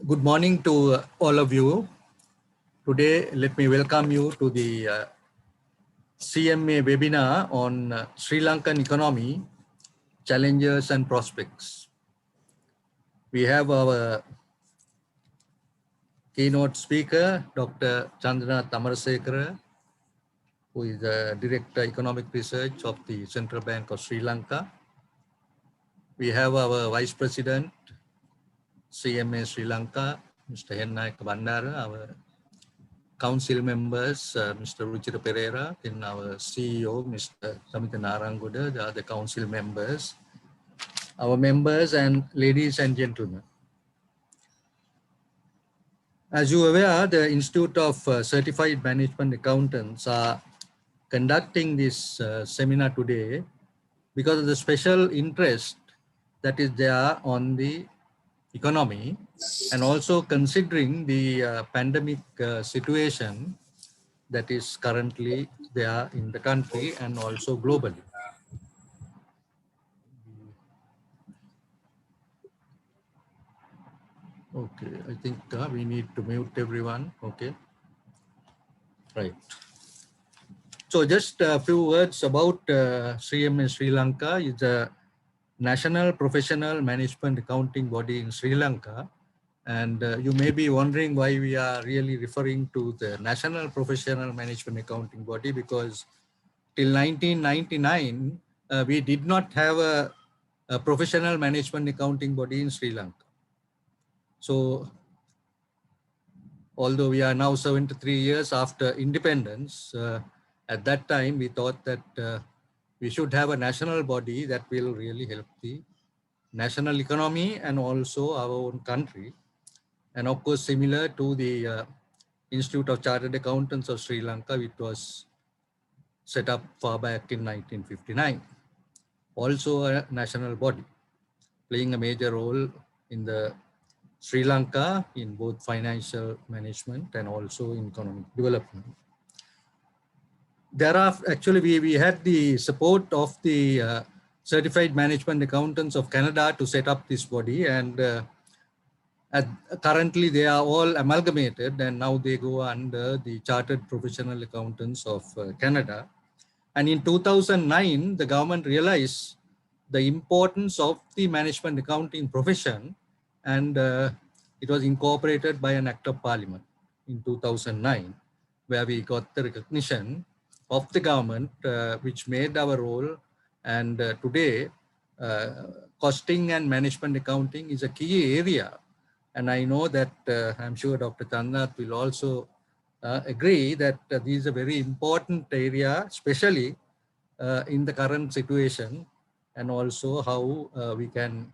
Good morning to all of you. Today, let me welcome you to the CMA webinar on Sri Lankan economy, challenges and prospects. We have our keynote speaker, Dr. Chandana Tamarasekara, who is the Director Economic Research of the Central Bank of Sri Lanka. We have our Vice President, CMA Sri Lanka, Mr. Hennaik Bandara, our council members, Mr. Ruchira Pereira, and our CEO, Mr. Samita Naranguda, the other council members, our members and ladies and gentlemen. As you are aware, the Institute of Certified Management Accountants are conducting this seminar today because of the special interest that is there on the economy and also considering the pandemic situation that is currently there in the country and also globally. Okay, I think we need to mute everyone. Okay, right. So just a few words about CMA Sri Lanka. It's a national professional management accounting body in Sri Lanka. And you may be wondering why we are really referring to the National Professional Management Accounting Body, because till 1999, we did not have a professional management accounting body in Sri Lanka. So, although we are now 73 years after independence, at that time we thought that we should have a national body that will really help the national economy and also our own country. And of course, similar to the Institute of Chartered Accountants of Sri Lanka, which was set up far back in 1959. Also a national body, playing a major role in the Sri Lanka in both financial management and also in economic development. Thereafter, actually, we had the support of the Certified Management Accountants of Canada to set up this body, and currently they are all amalgamated and now they go under the Chartered Professional Accountants of Canada. And in 2009, the government realized the importance of the management accounting profession, and it was incorporated by an act of parliament in 2009, where we got the recognition of the government, which made our role. And today, costing and management accounting is a key area. And I know that I'm sure Dr. Chandana will also agree that this is a very important area, especially in the current situation, and also how we can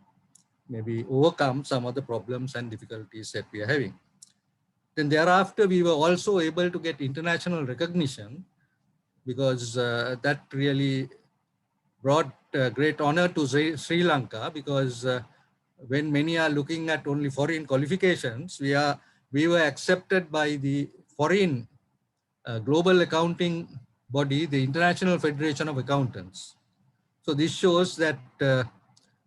maybe overcome some of the problems and difficulties that we are having. Then thereafter, we were also able to get international recognition, because that really brought great honor to Sri Lanka, because when many are looking at only foreign qualifications, we were accepted by the foreign global accounting body, the International Federation of Accountants. So this shows that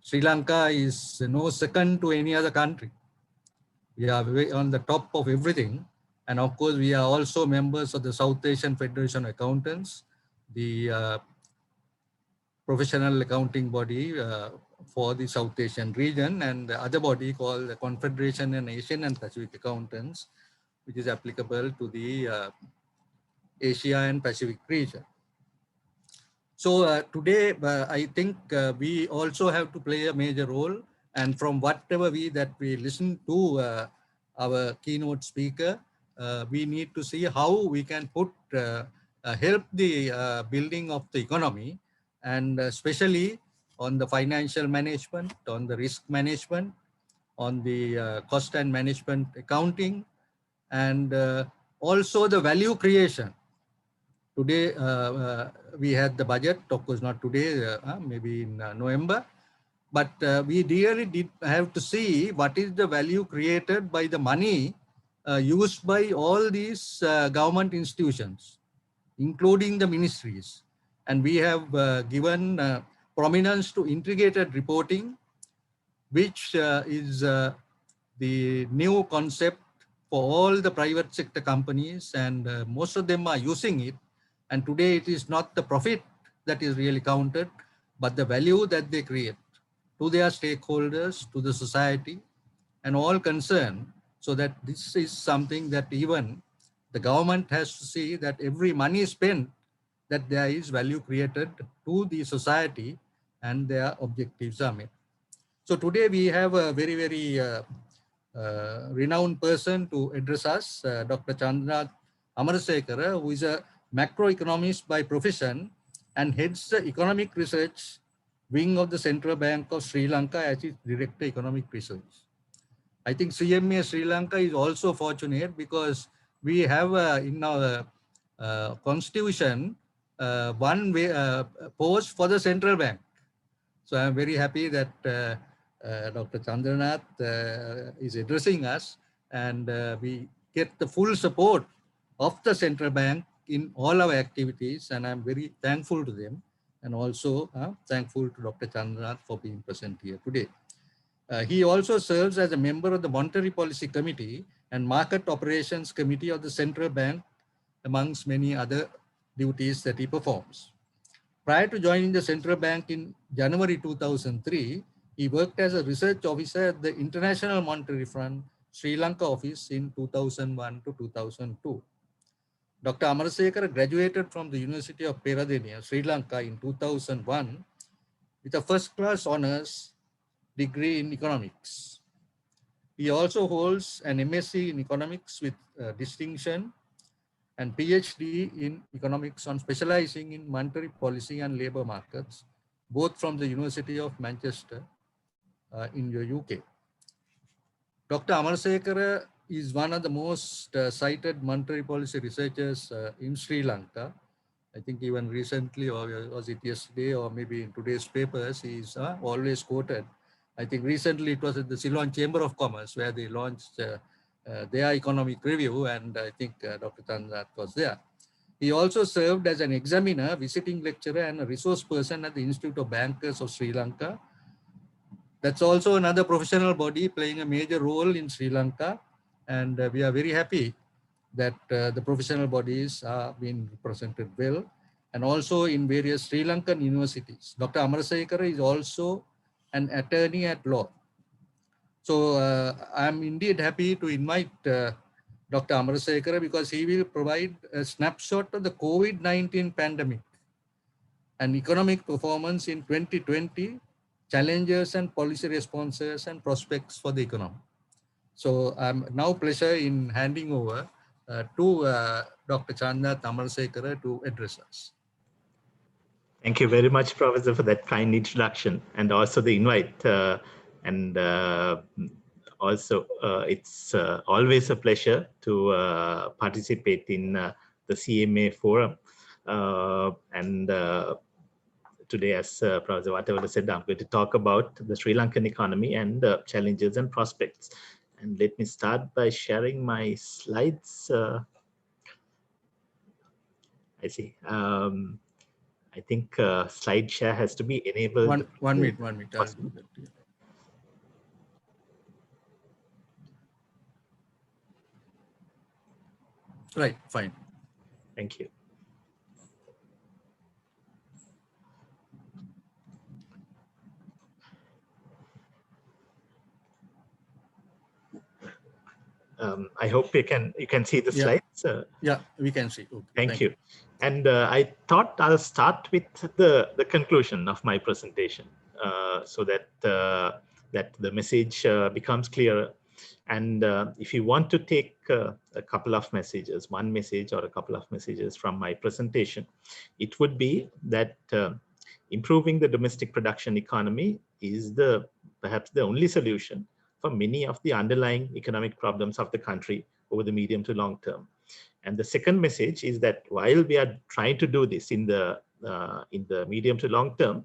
Sri Lanka is no second to any other country. We are on the top of everything. And of course, we are also members of the South Asian Federation of Accountants, the professional accounting body for the South Asian region, and the other body called the Confederation and Asian and Pacific Accountants, which is applicable to the Asia and Pacific region. So today, I think we also have to play a major role, and from whatever we listen to our keynote speaker, we need to see how we can help the building of the economy, and especially on the financial management, on the risk management, on the cost and management accounting, and also the value creation. Today, we had the budget, of course not today, maybe in November, but we really did have to see what is the value created by the money used by all these government institutions, including the ministries. And we have given prominence to integrated reporting, which is the new concept for all the private sector companies, and most of them are using it. And today it is not the profit that is really counted, but the value that they create to their stakeholders, to the society, and all concerned. So that this is something that even the government has to see that every money spent, that there is value created to the society and their objectives are met. So today we have a very, very renowned person to address us, Dr. Chandranath Amarasekara, who is a macroeconomist by profession and heads the economic research wing of the Central Bank of Sri Lanka as its Director Economic Research. I think CMA Sri Lanka is also fortunate because we have in our constitution one way, post for the central bank. So I'm very happy that Dr. Chandranath is addressing us, and we get the full support of the central bank in all our activities, and I'm very thankful to them, and also thankful to Dr. Chandranath for being present here today. He also serves as a member of the Monetary Policy Committee and Market Operations Committee of the Central Bank, amongst many other duties that he performs. Prior to joining the central bank in January 2003, he worked as a research officer at the International Monetary Fund Sri Lanka office in 2001 to 2002. Dr. Amarasekara graduated from the University of Peradeniya, Sri Lanka in 2001 with a first-class honors degree in economics. He also holds an MSc in economics with distinction and PhD in economics on specializing in monetary policy and labor markets, both from the University of Manchester in the UK. Dr. Amarasekara is one of the most cited monetary policy researchers in Sri Lanka. I think even recently, or was it yesterday, or maybe in today's papers, he's always quoted. I think recently it was at the Ceylon Chamber of Commerce where they launched their economic review, and I think Dr. Chandranath was there. He also served as an examiner, visiting lecturer, and a resource person at the Institute of Bankers of Sri Lanka. That's also another professional body playing a major role in Sri Lanka, and we are very happy that the professional bodies are being represented well, and also in various Sri Lankan universities. Dr. Amarasekara is also an attorney at law. So I'm indeed happy to invite Dr. Amarasekara because he will provide a snapshot of the COVID-19 pandemic and economic performance in 2020, challenges and policy responses and prospects for the economy. So I'm now pleasure in handing over to Dr. Chandranath Amarasekara to address us. Thank you very much, Professor, for that kind introduction and also the invite. Also, it's always a pleasure to participate in the CMA forum. Today, as Professor Vatavara said, I'm going to talk about the Sri Lankan economy and challenges and prospects. And let me start by sharing my slides. I see. I think slide share has to be enabled. One minute. I'll do that. Yeah. Right, fine. Thank you. I hope you can see the slides. Yeah, we can see. Okay, thank you. And I thought I'll start with the conclusion of my presentation, so that that the message becomes clearer. And if you want to take a couple of messages, one message or a couple of messages from my presentation, it would be that improving the domestic production economy is perhaps the only solution for many of the underlying economic problems of the country over the medium to long term. And the second message is that while we are trying to do this in the medium to long term,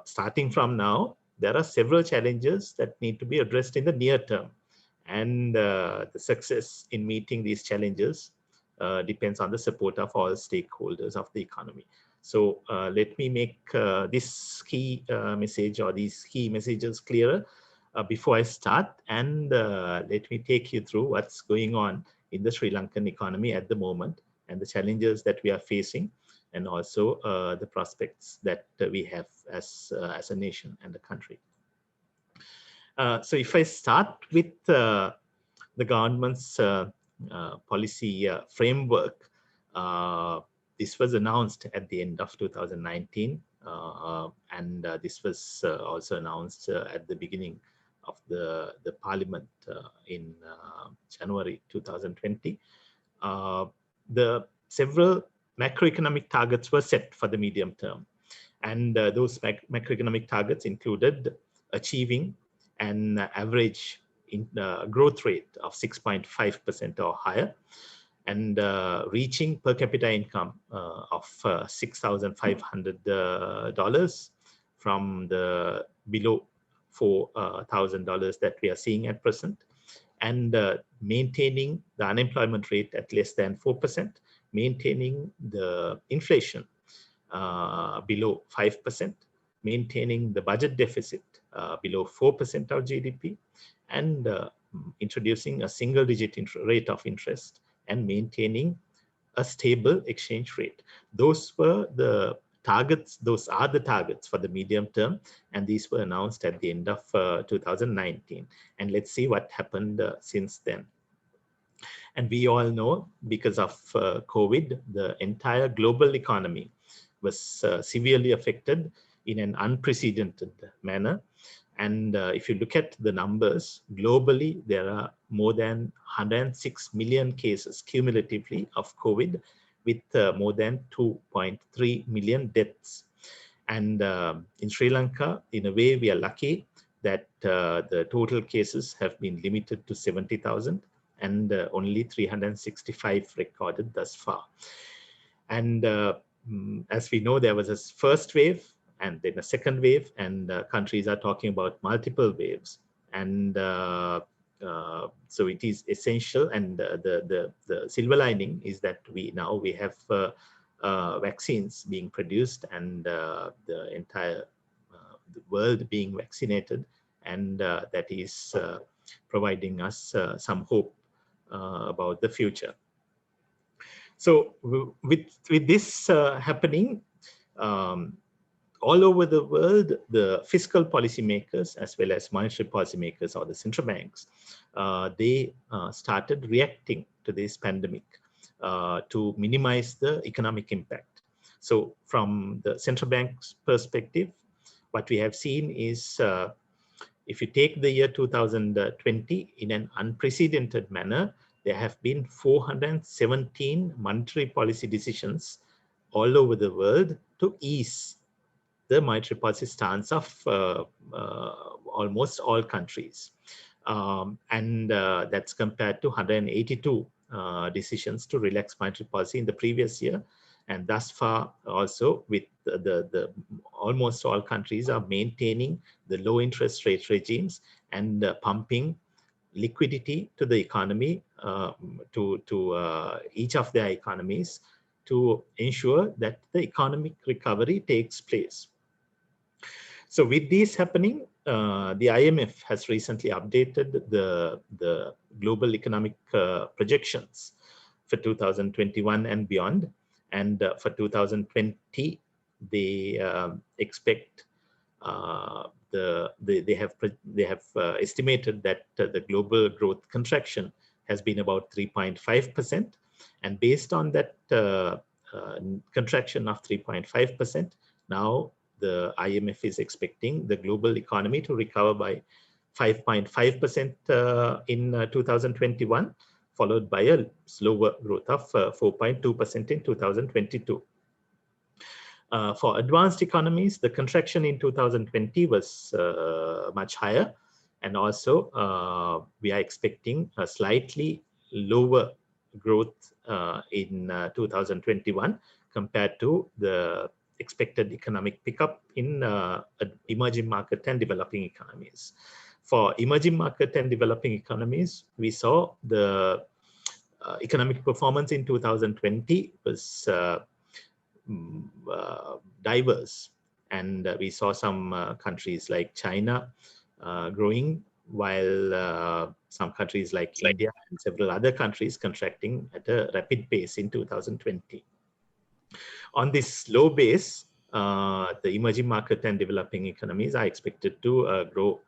starting from now, there are several challenges that need to be addressed in the near term. And the success in meeting these challenges depends on the support of all stakeholders of the economy. So let me make this key message or these key messages clearer. before I start, and let me take you through what's going on in the Sri Lankan economy at the moment and the challenges that we are facing, and also the prospects that we have as a nation and a country. So if I start with the government's policy framework, this was announced at the end of 2019, and this was also announced at the beginning of the parliament in January 2020. The several macroeconomic targets were set for the medium term, and those macroeconomic targets included achieving an average growth rate of 6.5% or higher, and reaching per capita income of $6,500 from the below $4,000 that we are seeing at present, and maintaining the unemployment rate at less than 4%, maintaining the inflation below 5%, maintaining the budget deficit below 4% of GDP, and introducing a single-digit rate of interest, and maintaining a stable exchange rate. Those were the targets. Those are the targets for the medium term, and these were announced at the end of 2019. And let's see what happened since then. And we all know, because of COVID, the entire global economy was severely affected in an unprecedented manner. And if you look at the numbers, globally, there are more than 106 million cases cumulatively of COVID, with more than 2.3 million deaths. And in Sri Lanka, in a way, we are lucky that the total cases have been limited to 70,000, and only 365 recorded thus far. And as we know, there was a first wave and then a second wave, and countries are talking about multiple waves. And so it is essential, and the silver lining is that we have vaccines being produced, and the entire the world being vaccinated, and that is providing us some hope about the future. So with this happening, all over the world, the fiscal policymakers as well as monetary policymakers, or the central banks, they started reacting to this pandemic to minimize the economic impact. So from the central bank's perspective, what we have seen is, if you take the year 2020 in an unprecedented manner, there have been 417 monetary policy decisions all over the world to ease the monetary policy stance of almost all countries. And that's compared to 182 decisions to relax monetary policy in the previous year. And thus far also, with the almost all countries are maintaining the low interest rate regimes and pumping liquidity to the economy, to each of their economies, to ensure that the economic recovery takes place. So with this happening, the IMF has recently updated the global economic projections for 2021 and beyond. And for 2020, they expect they have estimated that the global growth contraction has been about 3.5%, and based on that contraction of 3.5%, now the IMF is expecting the global economy to recover by 5.5% in 2021, followed by a slower growth of 4.2% in 2022. For advanced economies, the contraction in 2020 was much higher, and also we are expecting a slightly lower growth in 2021 compared to the expected economic pickup in emerging market and developing economies. For emerging market and developing economies, we saw the economic performance in 2020 was diverse, and we saw some countries like China growing, while some countries like India and several other countries contracting at a rapid pace in 2020. On this low base, the emerging market and developing economies are expected to grow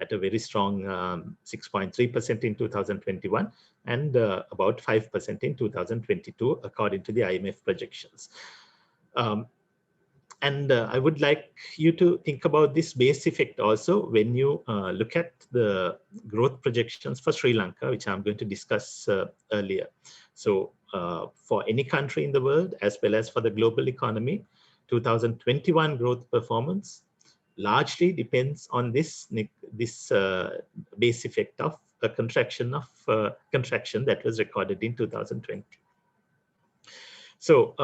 at a very strong 6.3% in 2021 and about 5% in 2022, according to the IMF projections. And I would like you to think about this base effect also when you look at the growth projections for Sri Lanka, which I'm going to discuss earlier. So for any country in the world, as well as for the global economy, 2021 growth performance largely depends on this base effect of a contraction that was recorded in 2020. So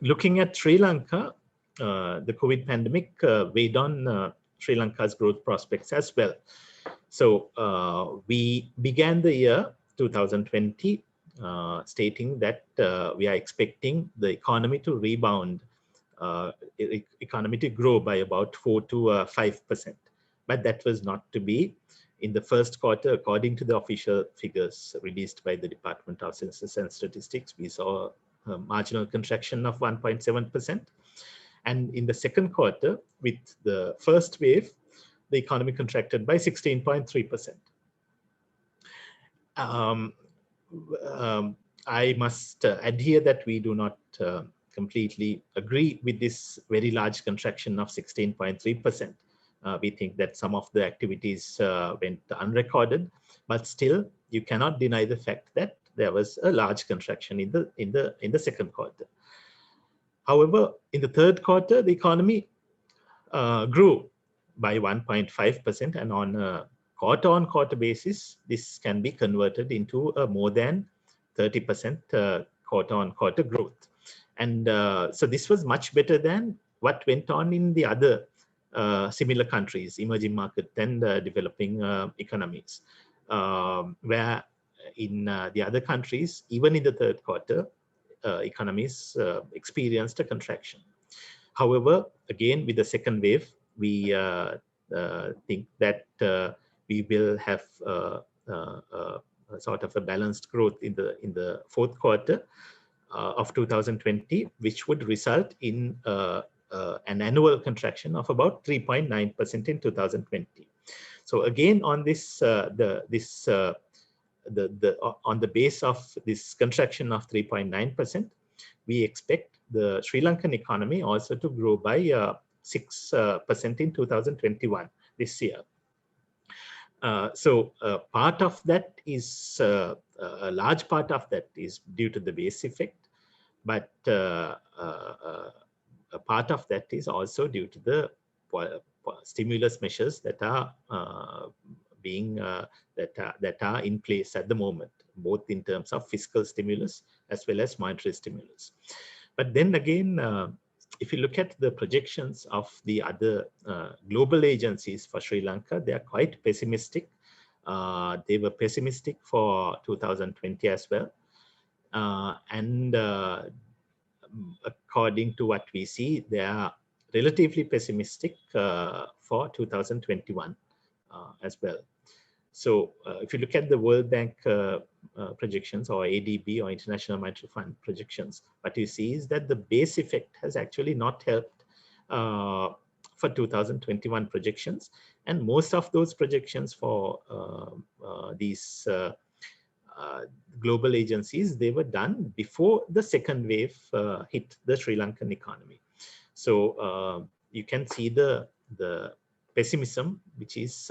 looking at Sri Lanka, the COVID pandemic weighed on Sri Lanka's growth prospects as well. So we began the year 2020 stating that we are expecting the economy to rebound, economy to grow by about 4 to 5%. But that was not to be. In the first quarter, according to the official figures released by the Department of Census and Statistics, we saw a marginal contraction of 1.7%. And in the second quarter, with the first wave, the economy contracted by 16.3%. I must add here that we do not completely agree with this very large contraction of 16.3%. We think that some of the activities went unrecorded, but still you cannot deny the fact that there was a large contraction in the second quarter. However, in the third quarter, the economy grew by 1.5%, and on a quarter-on-quarter basis, this can be converted into a more than 30% quarter-on-quarter growth. And so this was much better than what went on in the other similar countries, emerging market and developing economies, where in the other countries, even in the third quarter, economies experienced a contraction. However, again, with the second wave, we think that we will have sort of a balanced growth in the fourth quarter of 2020, which would result in an annual contraction of about 3.9% in 2020. So again, on this, on the base of this contraction of 3.9%, we expect the Sri Lankan economy also to grow by 6% in 2021 this year. So part of that is, a large part of that is due to the base effect, but a part of that is also due to the stimulus measures that are that are in place at the moment, both in terms of fiscal stimulus as well as monetary stimulus. But then again, if you look at the projections of the other global agencies for Sri Lanka, they are quite pessimistic. They were pessimistic for 2020 as well. And according to what we see, they are relatively pessimistic for 2021 as well. So if you look at the World Bank projections, or ADB, or International Monetary Fund projections, what you see is that the base effect has actually not helped for 2021 projections. And most of those projections for these global agencies, they were done before the second wave hit the Sri Lankan economy. So you can see the pessimism which is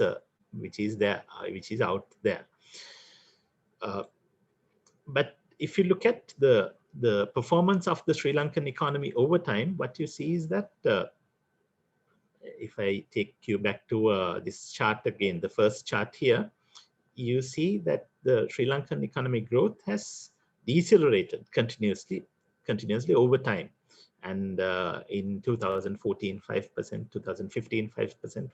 there, which is out there. But if you look at the performance of the Sri Lankan economy over time, what you see is that if I take you back to this chart again, the first chart here, you see that the Sri Lankan economic growth has decelerated continuously over time. And in 2014, 5%, 2015, 5%,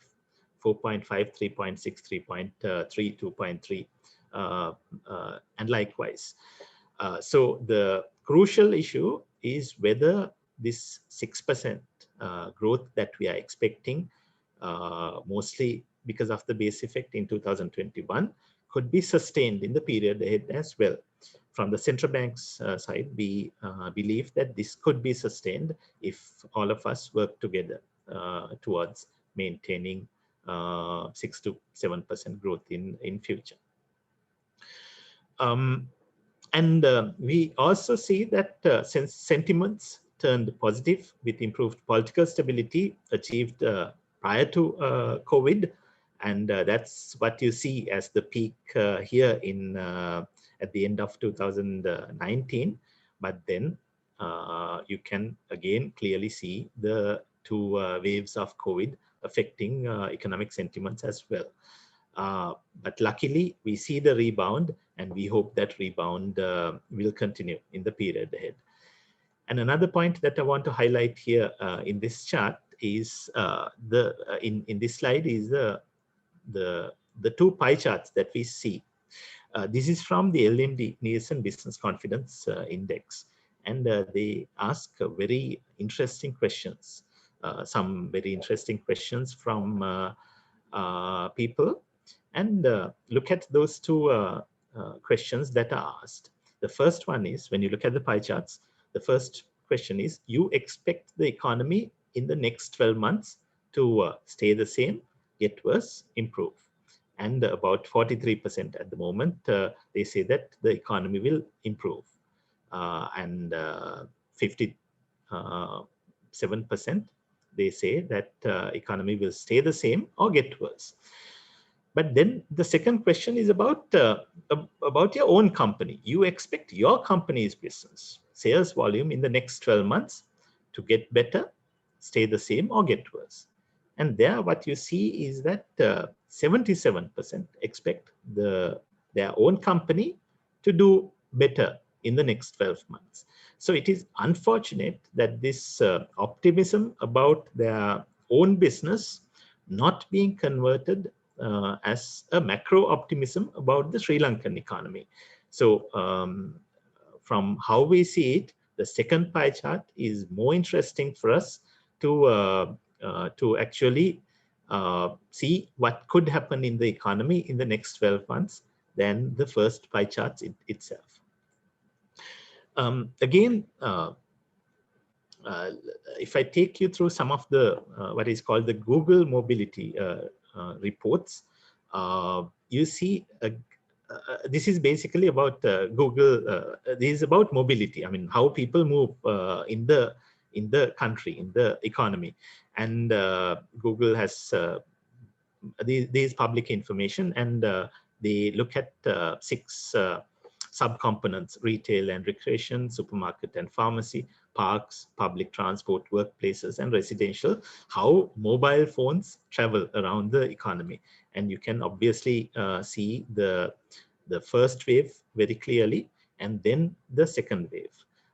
4.5, 3.6, 3.3, 2.3, and likewise. So the crucial issue is whether this 6% growth that we are expecting, mostly because of the base effect in 2021 could be sustained in the period ahead as well. From the central bank's side, we believe that this could be sustained if all of us work together towards maintaining 6 to 7% growth in future. And we also see that since sentiments turned positive with improved political stability achieved prior to COVID, and that's what you see as the peak here in at the end of 2019. But then you can again clearly see the two waves of COVID affecting economic sentiments as well. But luckily, we see the rebound, and we hope that rebound will continue in the period ahead. And another point that I want to highlight here in this chart is in this slide is the two pie charts that we see. This is from the LMD Nielsen Business Confidence Index, and they ask very interesting questions. Some very interesting questions from people. And look at those two questions that are asked. The first one is, when you look at the pie charts, the first question is, you expect the economy in the next 12 months to stay the same, get worse, improve. And about 43% at the moment, they say that the economy will improve. And 57%, they say that economy will stay the same or get worse. But then the second question is about your own company. You expect your company's business sales volume in the next 12 months to get better, stay the same, or get worse. And there what you see is that 77% expect their own company to do better in the next 12 months. So it is unfortunate that this optimism about their own business not being converted as a macro optimism about the Sri Lankan economy. So from how we see it, the second pie chart is more interesting for us to actually see what could happen in the economy in the next 12 months than the first pie chart itself. Again, if I take you through some of the what is called the Google mobility reports, you see this is basically about Google. This is about mobility. I mean, how people move in the country, in the economy, and Google has these public information, and they look at 6 subcomponents: retail and recreation, supermarket and pharmacy, parks, public transport, workplaces, and residential, how mobile phones travel around the economy. And you can obviously see the first wave very clearly, and then the second wave.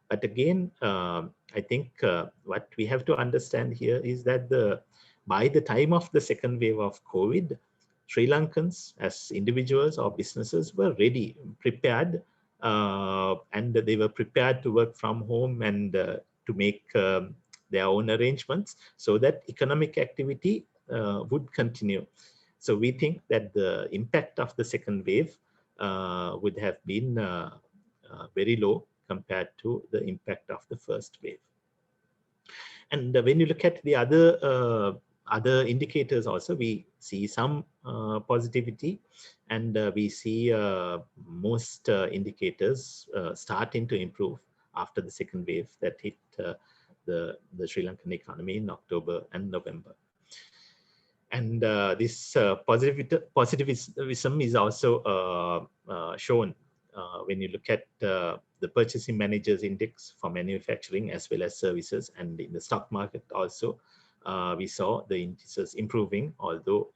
But again, I think what we have to understand here is that by the time of the second wave of COVID, Sri Lankans as individuals or businesses were ready, prepared, and they were prepared to work from home and to make their own arrangements so that economic activity would continue. So we think that the impact of the second wave would have been very low compared to the impact of the first wave. And when you look at the other indicators also, we see some positivity, and we see most indicators starting to improve after the second wave that hit the Sri Lankan economy in October and November. And this positivism is also shown when you look at the Purchasing Managers Index for manufacturing as well as services, and in the stock market also. We saw the indices improving, although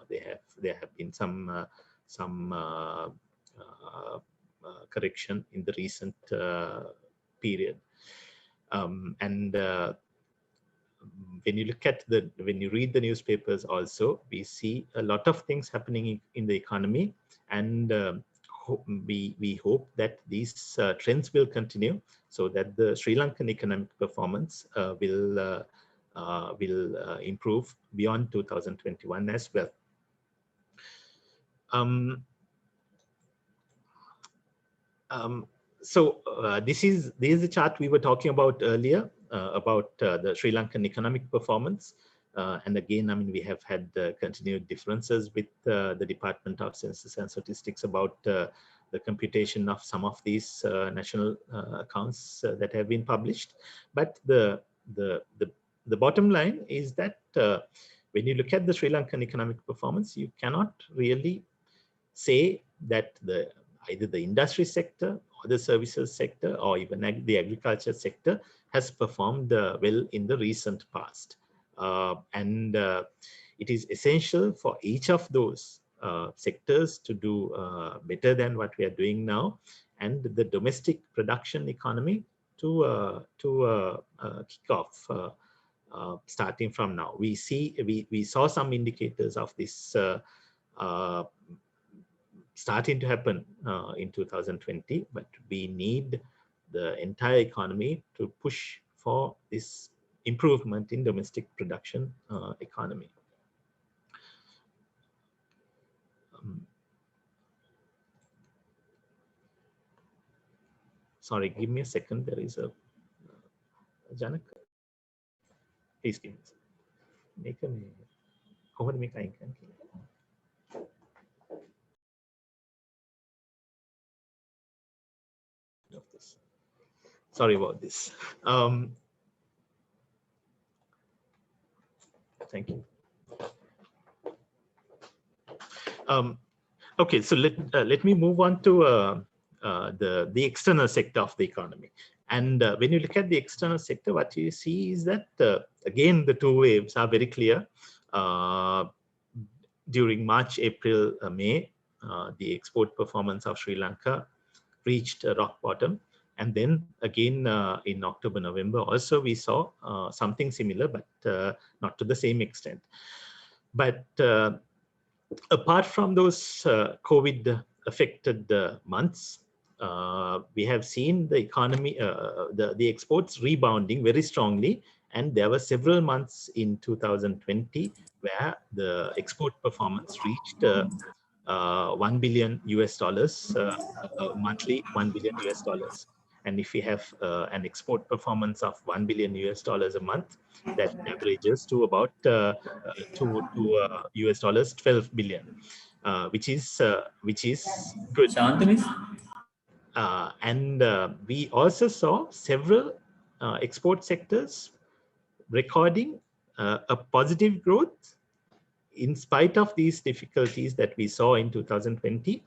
there have been some correction in the recent period. And when you look at when you read the newspapers also, we see a lot of things happening in the economy, and we hope that these trends will continue, so that the Sri Lankan economic performance will improve beyond 2021 as well. Um, this is the chart we were talking about earlier about the Sri Lankan economic performance. And again, I mean, we have had continued differences with the Department of Census and Statistics about the computation of some of these national accounts that have been published. But the bottom line is that when you look at the Sri Lankan economic performance, you cannot really say that either the industry sector or the services sector or even the agriculture sector has performed well in the recent past. It is essential for each of those sectors to do better than what we are doing now, and the domestic production economy to kick off starting from now. We saw some indicators of this starting to happen in 2020, but we need the entire economy to push for this improvement in domestic production economy. Sorry, give me a second. There is a Janak. Please give me a second. Sorry about this. Thank you. Okay, so let me move on to the external sector of the economy. And when you look at the external sector, what you see is that, again, the two waves are very clear. During March, April, May, the export performance of Sri Lanka reached a rock bottom. And then again, in October, November, also we saw something similar, but not to the same extent. But apart from those COVID-affected months, we have seen the economy, the exports rebounding very strongly. And there were several months in 2020 where the export performance reached $1 billion monthly, $1 billion. And if we have an export performance of $1 billion a month, that averages to about $12 billion, which is good. And we also saw several export sectors recording a positive growth in spite of these difficulties that we saw in 2020.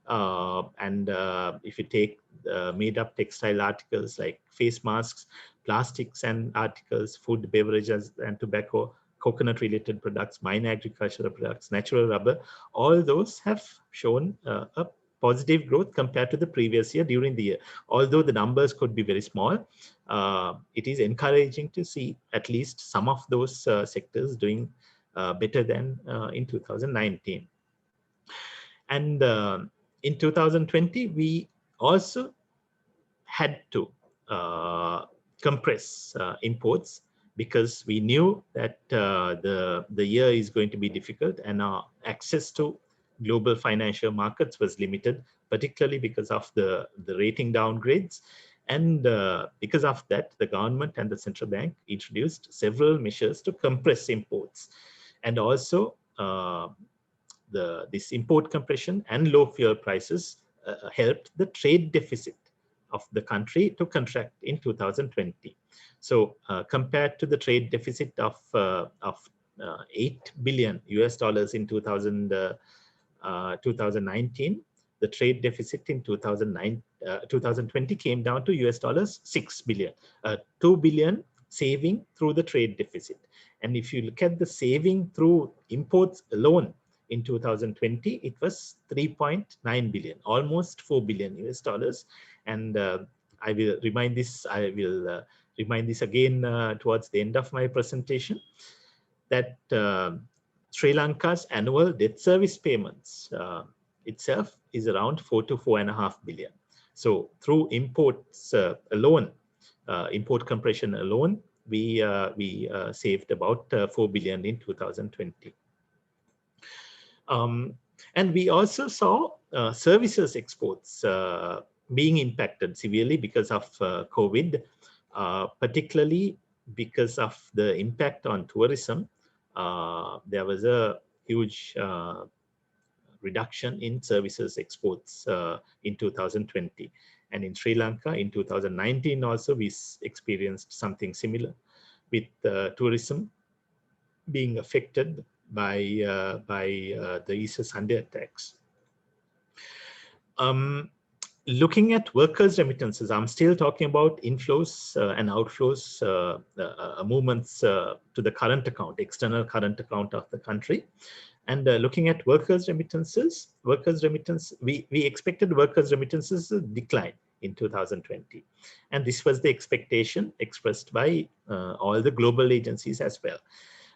If you take made up textile articles like face masks, plastics and articles, food, beverages and tobacco, coconut related products, minor agricultural products, natural rubber, all those have shown a positive growth compared to the previous year during the year. Although the numbers could be very small, it is encouraging to see at least some of those sectors doing better than in 2019. And in 2020, we also had to compress imports because we knew that the year is going to be difficult and our access to global financial markets was limited, particularly because of the rating downgrades. And because of that, the government and the central bank introduced several measures to compress imports. And also this import compression and low fuel prices helped the trade deficit of the country to contract in 2020. So compared to the trade deficit of $8 billion in 2019, the trade deficit in 2020 came down to $6 billion, 2 billion saving through the trade deficit. And if you look at the saving through imports alone in 2020, it was 3.9 billion, almost $4 billion. And I will remind this again towards the end of my presentation, that Sri Lanka's annual debt service payments itself is around 4 to 4.5 billion. So through imports alone, import compression alone, we saved about 4 billion in 2020. And And we also saw services exports being impacted severely because of COVID, particularly because of the impact on tourism. There was a huge reduction in services exports in 2020. And in Sri Lanka in 2019 also, we experienced something similar with tourism being affected by the Easter Sunday attacks. Looking at workers' remittances, I'm still talking about inflows and outflows, movements to the current account, external current account of the country. And looking at workers' remittances, we expected workers' remittances to decline in 2020. And this was the expectation expressed by all the global agencies as well.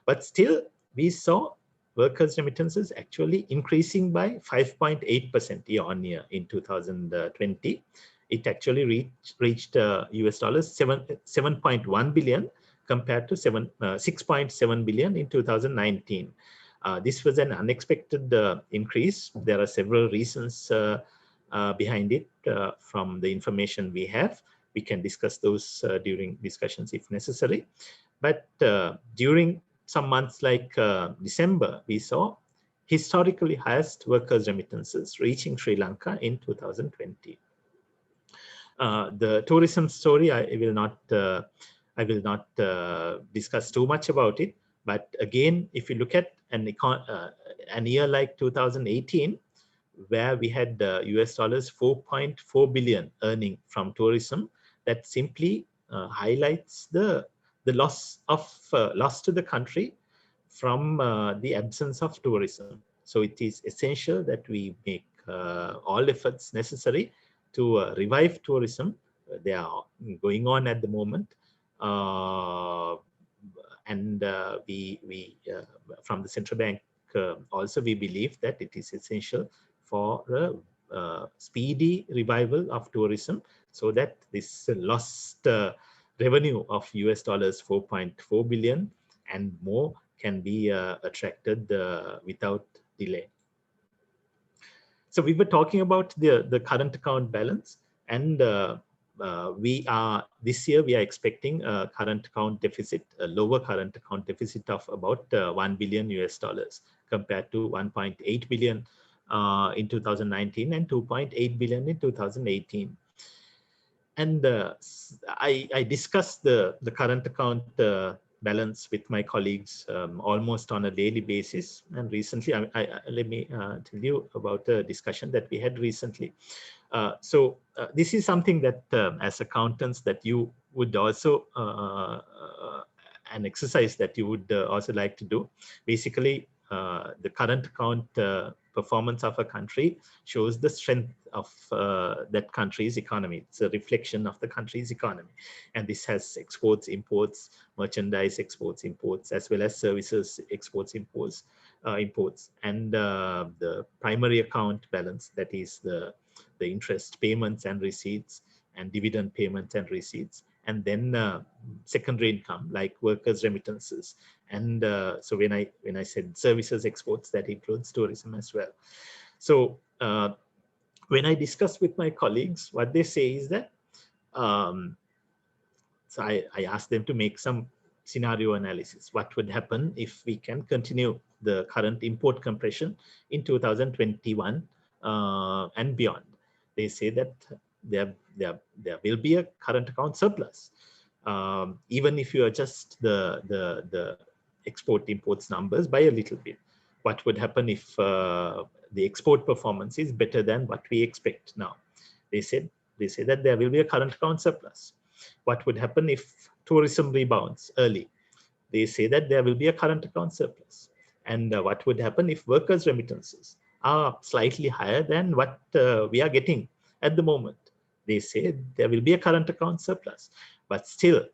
But still, we saw workers' remittances actually increasing by 5.8% year on year in 2020. It actually reached US dollars 7.1 billion compared to 6.7 billion in 2019. This was an unexpected increase. There are several reasons behind it from the information we have. We can discuss those during discussions if necessary. But during some months like December, we saw historically highest workers' remittances reaching Sri Lanka in 2020. The tourism story, I will not discuss too much about it. But again, if you look at an year like 2018, where we had US dollars 4.4 billion earning from tourism, that simply highlights the loss to the country from the absence of tourism. So it is essential that we make all efforts necessary to revive tourism. They are going on at the moment. And we from the central bank also, we believe that it is essential for a speedy revival of tourism so that this lost revenue of US dollars 4.4 billion and more can be attracted without delay. So we were talking about the current account balance, and this year we are expecting a current account deficit, a lower current account deficit of about 1 billion US dollars compared to 1.8 billion in 2019 and 2.8 billion in 2018. And I discussed the current account balance with my colleagues almost on a daily basis. And recently, let me tell you about a discussion that we had recently. So this is something that as accountants that you would also, an exercise that you would also like to do. Basically, the current account performance of a country shows the strength of that country's economy. It's a reflection of the country's economy. And this has exports, imports, merchandise exports, imports, as well as services exports, imports. And the primary account balance, that is the interest payments and receipts and dividend payments and receipts. And then secondary income like workers' remittances. And so when I said services exports, that includes tourism as well. So when I discuss with my colleagues, what they say is that, so I asked them to make some scenario analysis. What would happen if we can continue the current import compression in 2021 and beyond? They say that there will be a current account surplus. Even if you adjust the export imports numbers by a little bit. What would happen if the export performance is better than what we expect now? They say that there will be a current account surplus. What would happen if tourism rebounds early? They say that there will be a current account surplus. And what would happen if workers' remittances are slightly higher than what we are getting at the moment? They say there will be a current account surplus. But still,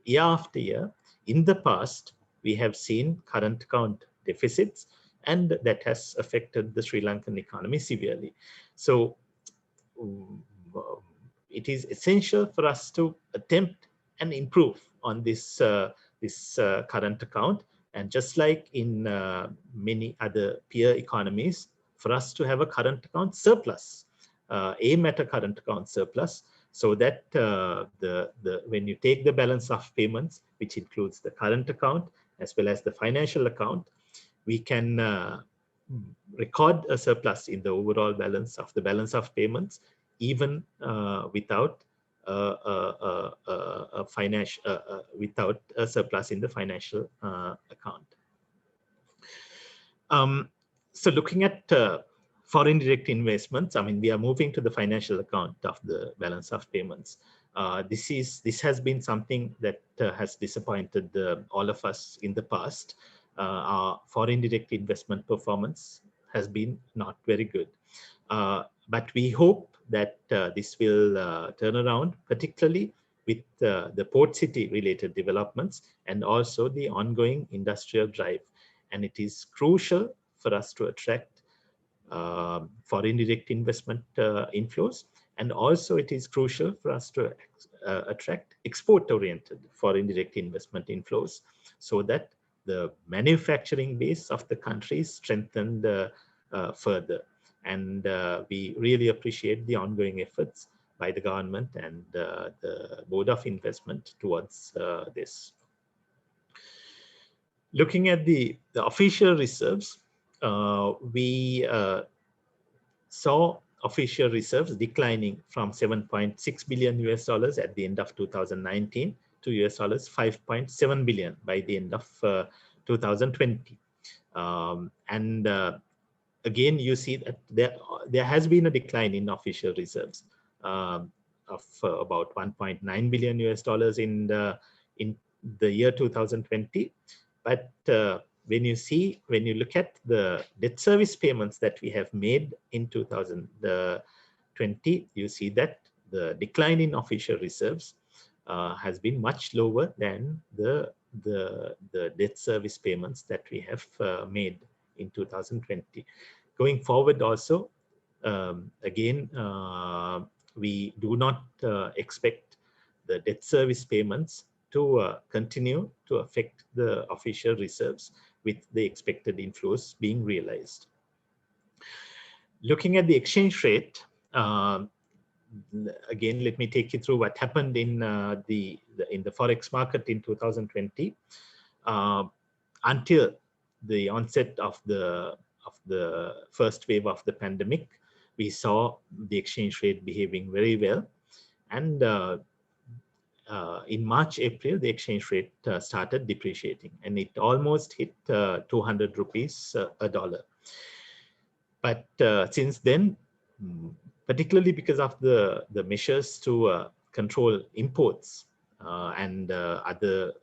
year after year, in the past, we have seen current account deficits, and that has affected the Sri Lankan economy severely. So it is essential for us to attempt and improve on this current account. And just like in many other peer economies, for us to have a current account surplus, aim at a current account surplus, so that when you take the balance of payments, which includes the current account as well as the financial account, we can record a surplus in the overall balance of payments, even without without a surplus in the financial account. So looking at foreign direct investments, I mean, we are moving to the financial account of the balance of payments. This has been something that has disappointed all of us in the past. Our foreign direct investment performance has been not very good. But we hope that this will turn around, particularly with the port city related developments and also the ongoing industrial drive. And it is crucial for us to attract foreign direct investment inflows. And also it is crucial for us to attract export-oriented foreign direct investment inflows, so that the manufacturing base of the country is strengthened further. And we really appreciate the ongoing efforts by the government and the Board of Investment towards this. Looking at the official reserves, we saw official reserves declining from $7.6 billion at the end of 2019 to $5.7 billion by the end of 2020. Again, you see that there has been a decline in official reserves of about $1.9 billion in the year 2020. But when you look at the debt service payments that we have made in 2020, you see that the decline in official reserves has been much lower than the debt service payments that we have made in 2020. Going forward also, again, we do not expect the debt service payments to continue to affect the official reserves, with the expected inflows being realized. Looking at the exchange rate, again, let me take you through what happened in the forex market in 2020. Until the onset of the first wave of the pandemic, we saw the exchange rate behaving very well, and in March, April, the exchange rate started depreciating, and it almost hit 200 rupees a dollar. But since then, particularly because of the measures to control imports and other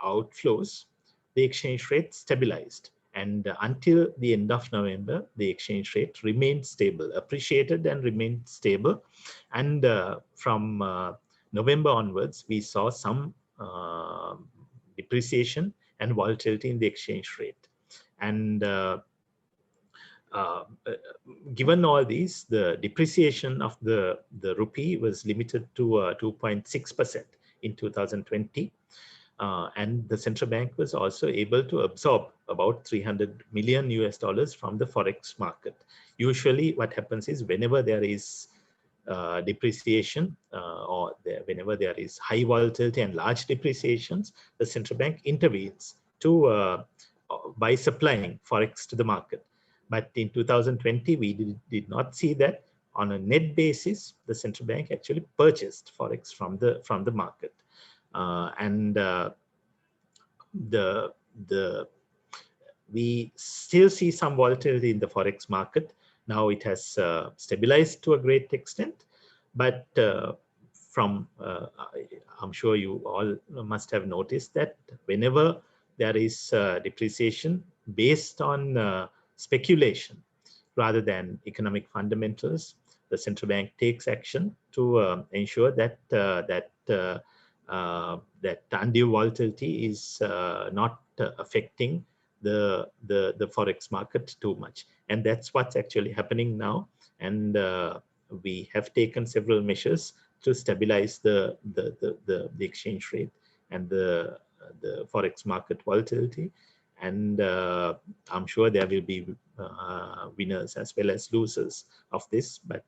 outflows, the exchange rate stabilized. And until the end of November, the exchange rate remained stable, appreciated and remained stable. And from November onwards, we saw some depreciation and volatility in the exchange rate. And given all these, the depreciation of the rupee was limited to 2.6% in 2020. And the central bank was also able to absorb about $300 million from the forex market. Usually what happens is, whenever there is depreciation whenever there is high volatility and large depreciations, the central bank intervenes by supplying forex to the market. But in 2020, we did not see that. On a net basis, the central bank actually purchased forex from the market. We still see some volatility in the forex market. Now it has stabilized to a great extent, but I'm sure you all must have noticed that whenever there is depreciation based on speculation rather than economic fundamentals, the central bank takes action to ensure that that undue volatility is not affecting the forex market too much. And that's what's actually happening now. And we have taken several measures to stabilize the exchange rate and the forex market volatility. And I'm sure there will be winners as well as losers of this, but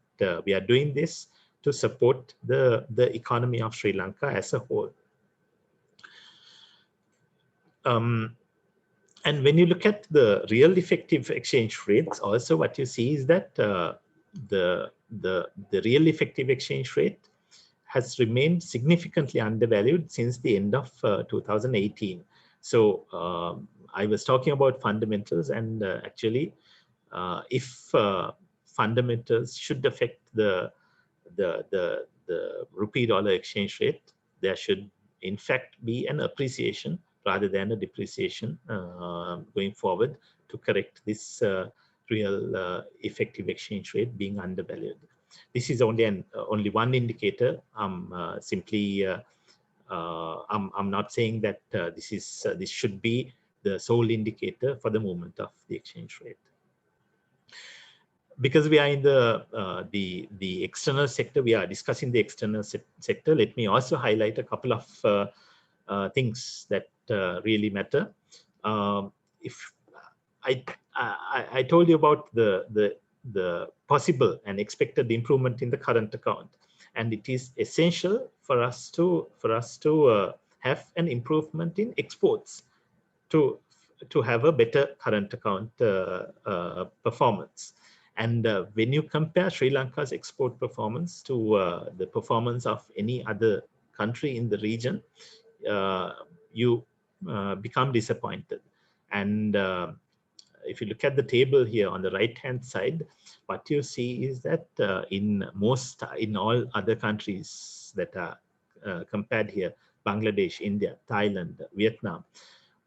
we are doing this to support the economy of Sri Lanka as a whole. And when you look at the real effective exchange rates, also what you see is that the real effective exchange rate has remained significantly undervalued since the end of 2018. So I was talking about fundamentals, and actually, if fundamentals should affect the rupee dollar exchange rate, there should in fact be an appreciation rather than a depreciation going forward to correct this real effective exchange rate being undervalued. This is only one indicator. Simply I'm not saying that this should be the sole indicator for the movement of the exchange rate. Because we are in the external sector, we are discussing the external sector. Let me also highlight a couple of things that really matter. If I told you about the possible and expected improvement in the current account, and it is essential for us to have an improvement in exports to have a better current account performance. And when you compare Sri Lanka's export performance to the performance of any other country in the region, you become disappointed. And if you look at the table here on the right-hand side, what you see is that in all other countries that are compared here, Bangladesh, India, Thailand, Vietnam,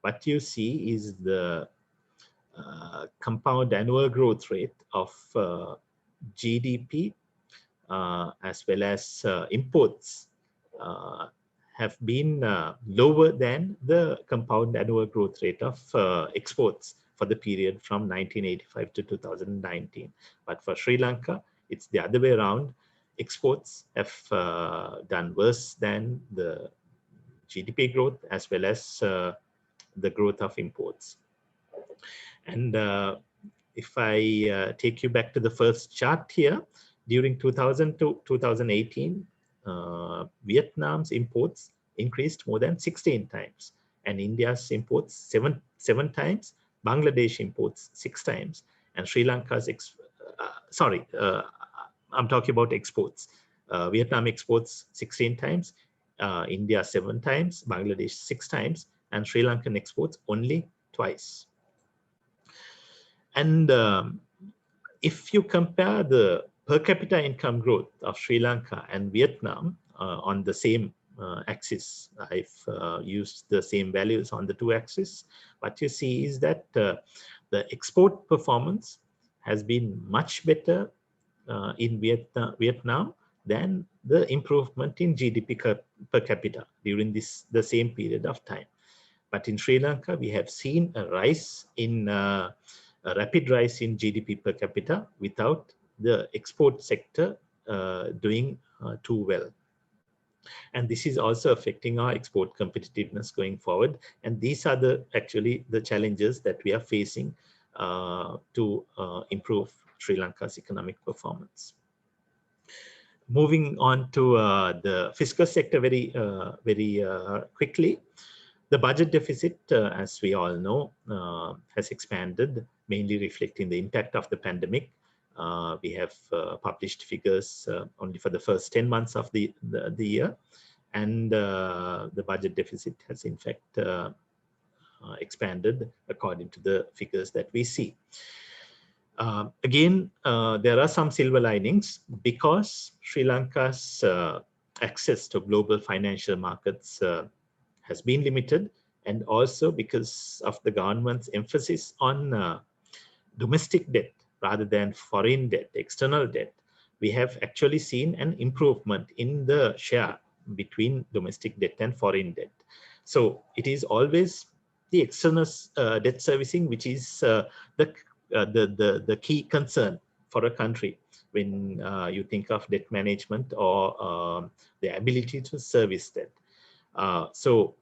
what you see is the compound annual growth rate of GDP as well as imports have been lower than the compound annual growth rate of exports for the period from 1985 to 2019. But for Sri Lanka, it's the other way around. Exports have done worse than the GDP growth as well as the growth of imports. And if I take you back to the first chart here, during 2000 to 2018, Vietnam's imports increased more than 16 times, and India's imports seven times, Bangladesh imports 6 times, and Sri Lanka's I'm talking about exports. Vietnam exports 16 times, India 7 times, Bangladesh 6 times, and Sri Lankan exports only twice. And if you compare the per capita income growth of Sri Lanka and Vietnam on the same axis, I've used the same values on the two axes, what you see is that the export performance has been much better in Vietnam than the improvement in GDP per capita during the same period of time. But in Sri Lanka, we have seen a rise in a rapid rise in GDP per capita without the export sector doing too well. And this is also affecting our export competitiveness going forward. And these are actually the challenges that we are facing to improve Sri Lanka's economic performance. Moving on to the fiscal sector very quickly. The budget deficit, as we all know, has expanded, mainly reflecting the impact of the pandemic. We have published figures only for the first 10 months of the year, and the budget deficit has in fact expanded according to the figures that we see. Again, there are some silver linings because Sri Lanka's access to global financial markets has been limited, and also because of the government's emphasis on domestic debt rather than foreign debt, external debt. We have actually seen an improvement in the share between domestic debt and foreign debt. So it is always the external debt servicing which is the key concern for a country when you think of debt management or the ability to service debt. So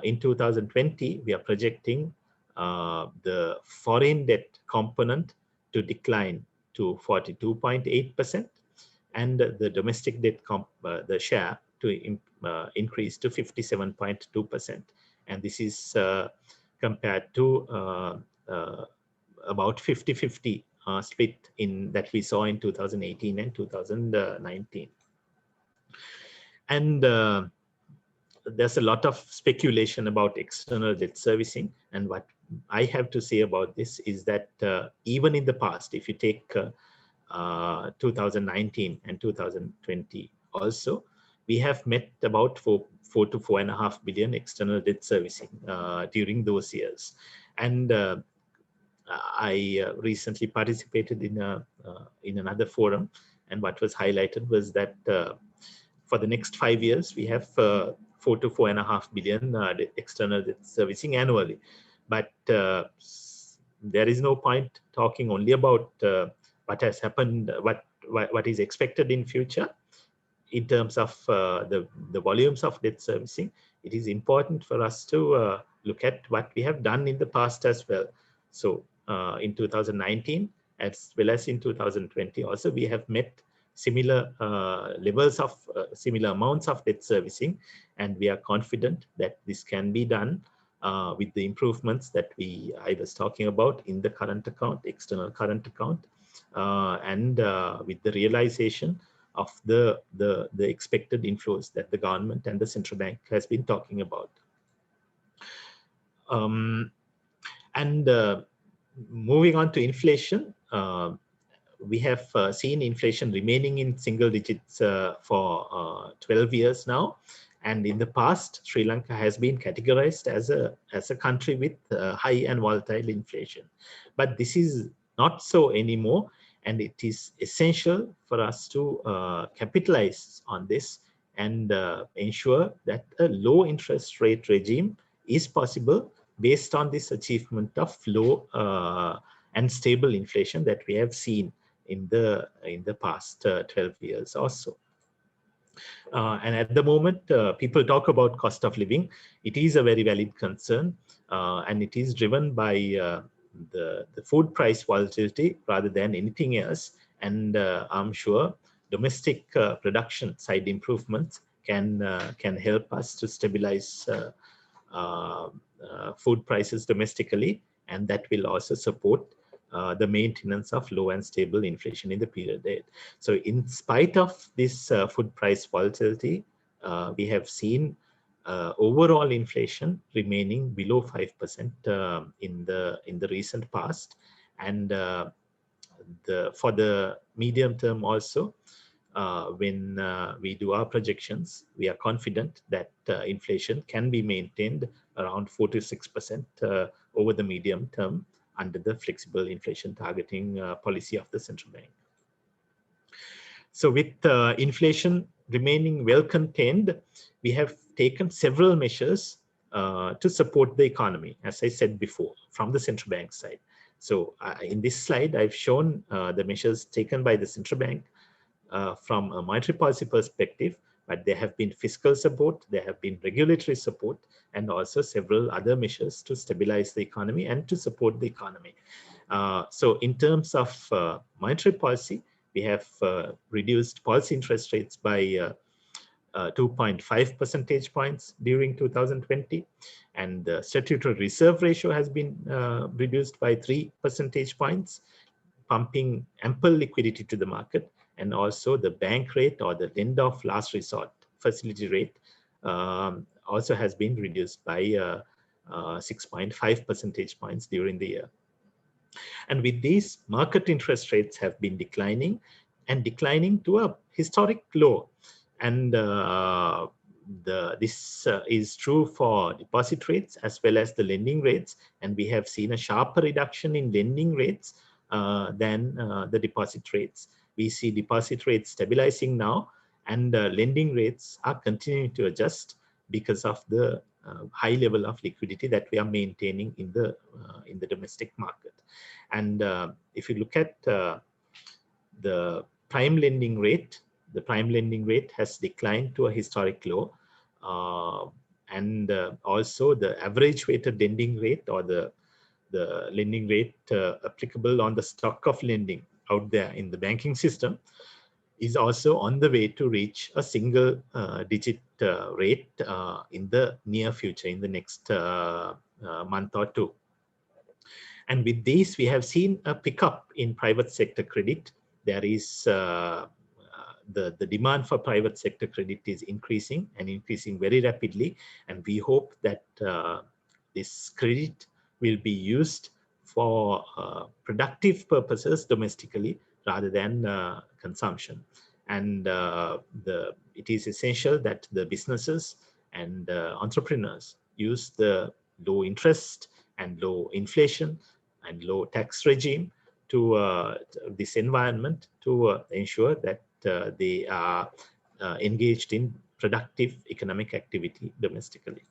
in 2020, we are projecting the foreign debt component to decline to 42.8%, and the domestic debt the share to increase to 57.2%. And this is compared to about 50-50 split that we saw in 2018 and 2019. And there's a lot of speculation about external debt servicing. And what I have to say about this is that even in the past, if you take 2019 and 2020 also, we have met about 4 to 4.5 billion external debt servicing during those years. And I recently participated in another forum, and what was highlighted was that for the next 5 years, we have 4 to 4.5 billion external debt servicing annually. But there is no point talking only about what has happened, what is expected in future in terms of the volumes of debt servicing. It is important for us to look at what we have done in the past as well. So in 2019, as well as in 2020 also, we have met similar levels of similar amounts of debt servicing, and we are confident that this can be done with the improvements that I was talking about in the current account, external current account, and with the realization of the expected inflows that the government and the central bank has been talking about. And moving on to inflation, we have seen inflation remaining in single digits for 12 years now. And in the past, Sri Lanka has been categorized as a country with high and volatile inflation. But this is not so anymore. And it is essential for us to capitalize on this and ensure that a low interest rate regime is possible based on this achievement of low and stable inflation that we have seen in the past 12 years or so. And at the moment, people talk about cost of living. It is a very valid concern, and it is driven by the food price volatility rather than anything else. And I'm sure domestic production side improvements can help us to stabilize food prices domestically, and that will also support the maintenance of low and stable inflation in the period ahead. So in spite of this food price volatility, we have seen overall inflation remaining below 5% in the recent past, and for the medium term also, when we do our projections, we are confident that inflation can be maintained around 4 to 6% over the medium term under the flexible inflation targeting policy of the central bank. So with inflation remaining well contained, we have taken several measures to support the economy, as I said before, from the central bank side. So in this slide, I've shown the measures taken by the central bank from a monetary policy perspective, but there have been fiscal support, there have been regulatory support, and also several other measures to stabilize the economy and to support the economy. So in terms of monetary policy, we have reduced policy interest rates by 2.5 percentage points during 2020, and the statutory reserve ratio has been reduced by 3 percentage points, pumping ample liquidity to the market. And also the bank rate or the lend of last resort facility rate also has been reduced by 6.5 percentage points during the year. And with these, market interest rates have been declining and declining to a historic low. And this is true for deposit rates as well as the lending rates. And we have seen a sharper reduction in lending rates than the deposit rates. We see deposit rates stabilizing now, and lending rates are continuing to adjust because of the high level of liquidity that we are maintaining in the domestic market. And if you look at the prime lending rate, the prime lending rate has declined to a historic low, and also the average weighted lending rate or the the lending rate applicable on the stock of lending out there in the banking system is also on the way to reach a single digit rate in the near future, in the next month or two. And with this, we have seen a pickup in private sector credit. There is the demand for private sector credit is increasing and increasing very rapidly. And we hope that this credit will be used for productive purposes domestically rather than consumption. And it is essential that the businesses and entrepreneurs use the low interest and low inflation and low tax regime to this environment to ensure that they are engaged in productive economic activity domestically.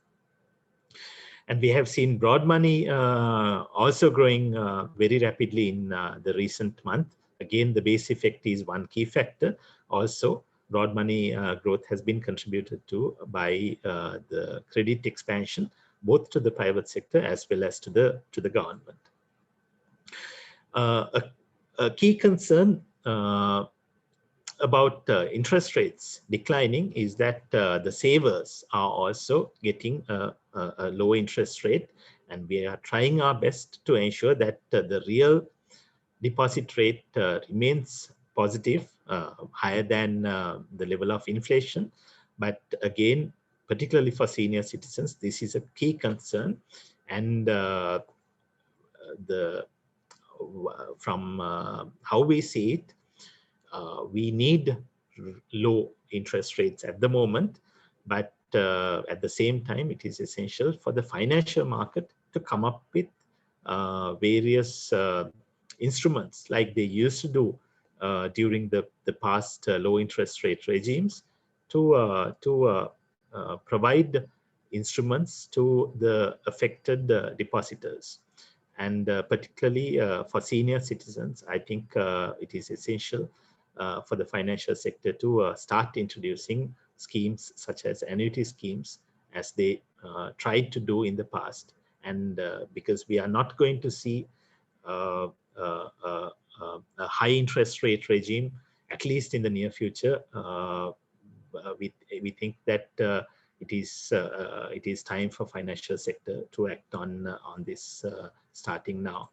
And we have seen broad money also growing very rapidly in the recent month. Again, the base effect is one key factor. Also, broad money growth has been contributed to by the credit expansion, both to the private sector as well as to the government. A key concern about interest rates declining is that the savers are also getting a low interest rate, and we are trying our best to ensure that the real deposit rate remains positive, higher than the level of inflation. But again, particularly for senior citizens, this is a key concern, and from how we see it, we need low interest rates at the moment, but at the same time, it is essential for the financial market to come up with various instruments like they used to do during the past low interest rate regimes to provide instruments to the affected depositors. And particularly for senior citizens, I think it is essential for the financial sector to start introducing schemes such as annuity schemes as they tried to do in the past. And because we are not going to see a high interest rate regime, at least in the near future, we think that it is time for financial sector to act on this starting now.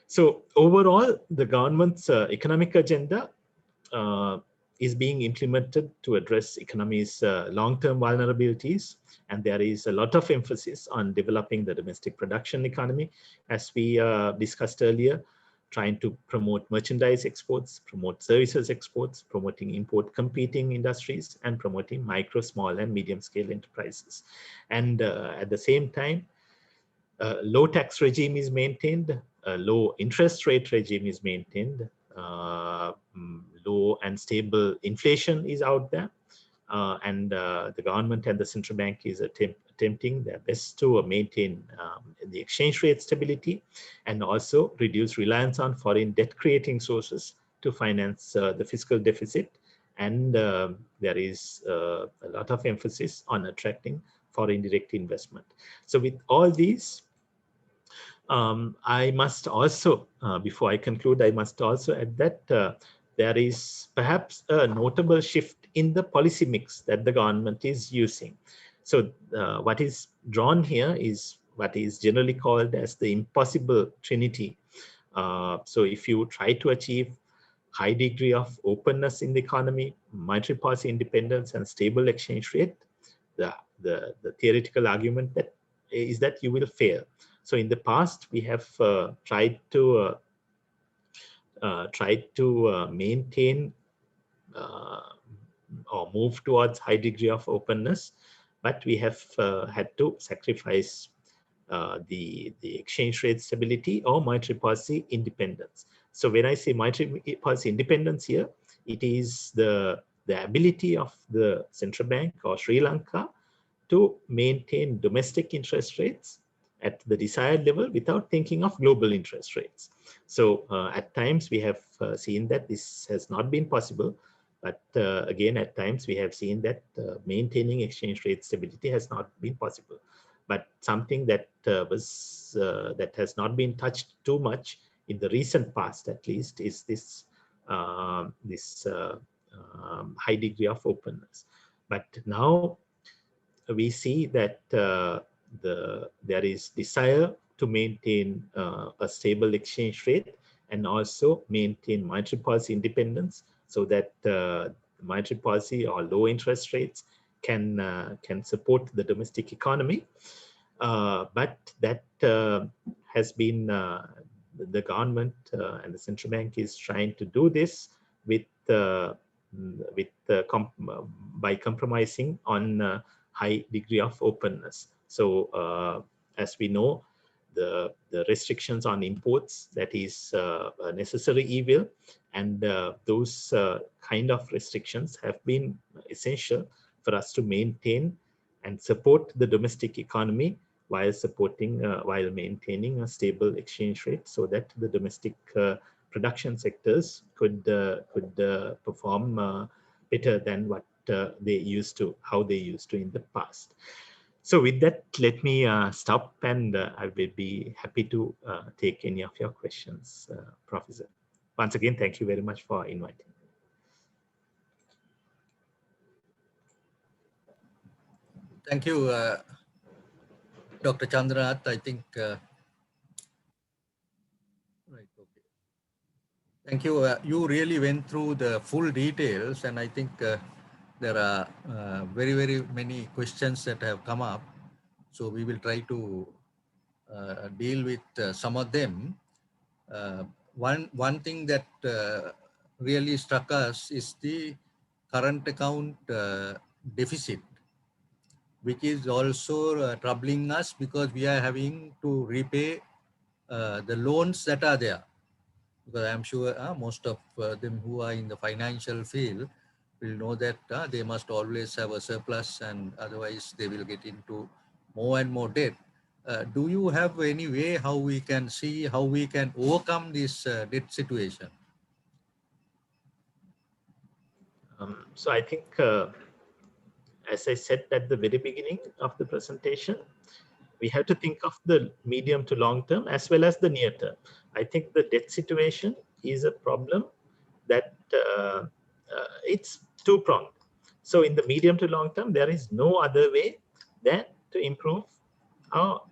So overall, the government's economic agenda is being implemented to address economy's long-term vulnerabilities, and there is a lot of emphasis on developing the domestic production economy, as we discussed earlier, trying to promote merchandise exports, promote services exports, promoting import competing industries, and promoting micro, small, and medium-scale enterprises. And at the same time, low tax regime is maintained, low interest rate regime is maintained, low and stable inflation is out there, and the government and the central bank is attempting their best to maintain the exchange rate stability and also reduce reliance on foreign debt creating sources to finance the fiscal deficit. And there is a lot of emphasis on attracting foreign direct investment. So with all these, I must also, before I conclude, I must also add that there is perhaps a notable shift in the policy mix that the government is using. So what is drawn here is what is generally called as the Impossible Trinity. So if you try to achieve high degree of openness in the economy, monetary policy independence, and stable exchange rate, the theoretical argument that is that you will fail. So in the past, we have tried to maintain or move towards high degree of openness, but we have had to sacrifice the exchange rate stability or monetary policy independence. So when I say monetary policy independence here, it is the ability of the central bank or Sri Lanka to maintain domestic interest rates at the desired level without thinking of global interest rates. So at times we have seen that this has not been possible, but again, at times we have seen that maintaining exchange rate stability has not been possible. but something that that has not been touched too much in the recent past, at least, is this high degree of openness. But now we see that there is desire to maintain a stable exchange rate and also maintain monetary policy independence, so that monetary policy or low interest rates can support the domestic economy. But that has been the government and the central bank is trying to do this with by compromising on high degree of openness. So as we know, the restrictions on imports, that is a necessary evil, and those kind of restrictions have been essential for us to maintain and support the domestic economy while while maintaining a stable exchange rate, so that the domestic production sectors could perform better than what how they used to in the past. So with that, let me stop, and I will be happy to take any of your questions, Professor. Once again, thank you very much for inviting me. Thank you, Dr. Chandranath. I think, right, okay. Thank you. You really went through the full details, and I think there are very, very many questions that have come up. So we will try to deal with some of them. One thing that really struck us is the current account deficit, which is also troubling us because we are having to repay the loans that are there. Because I'm sure most of them who are in the financial field will know that they must always have a surplus, and otherwise they will get into more and more debt. Do you have any way how we can see how we can overcome this debt situation? So I think, as I said at the very beginning of the presentation, we have to think of the medium to long term as well as the near term. I think the debt situation is a problem that it's two-pronged. So in the medium to long term, there is no other way than to improve our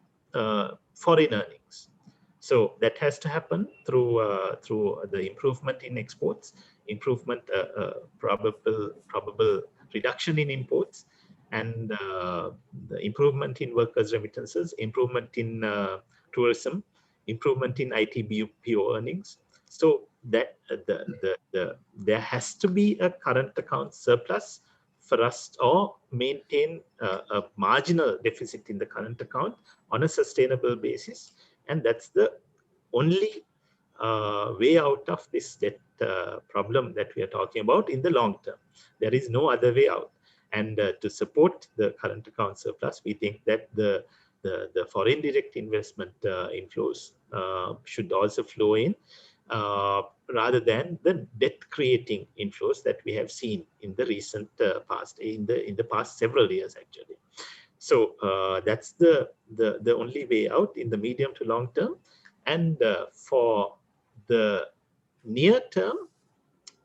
foreign earnings. So that has to happen through the improvement in exports, probable reduction in imports, and the improvement in workers' remittances, improvement in tourism, improvement in ITBPO earnings. So that there has to be a current account surplus for us, or maintain a marginal deficit in the current account on a sustainable basis. And that's the only way out of this debt problem that we are talking about in the long term. There is no other way out. And to support the current account surplus, we think that the foreign direct investment inflows should also flow in, rather than the debt-creating inflows that we have seen in the recent past, in the past several years, actually. So that's the only way out in the medium to long term. And for the near term,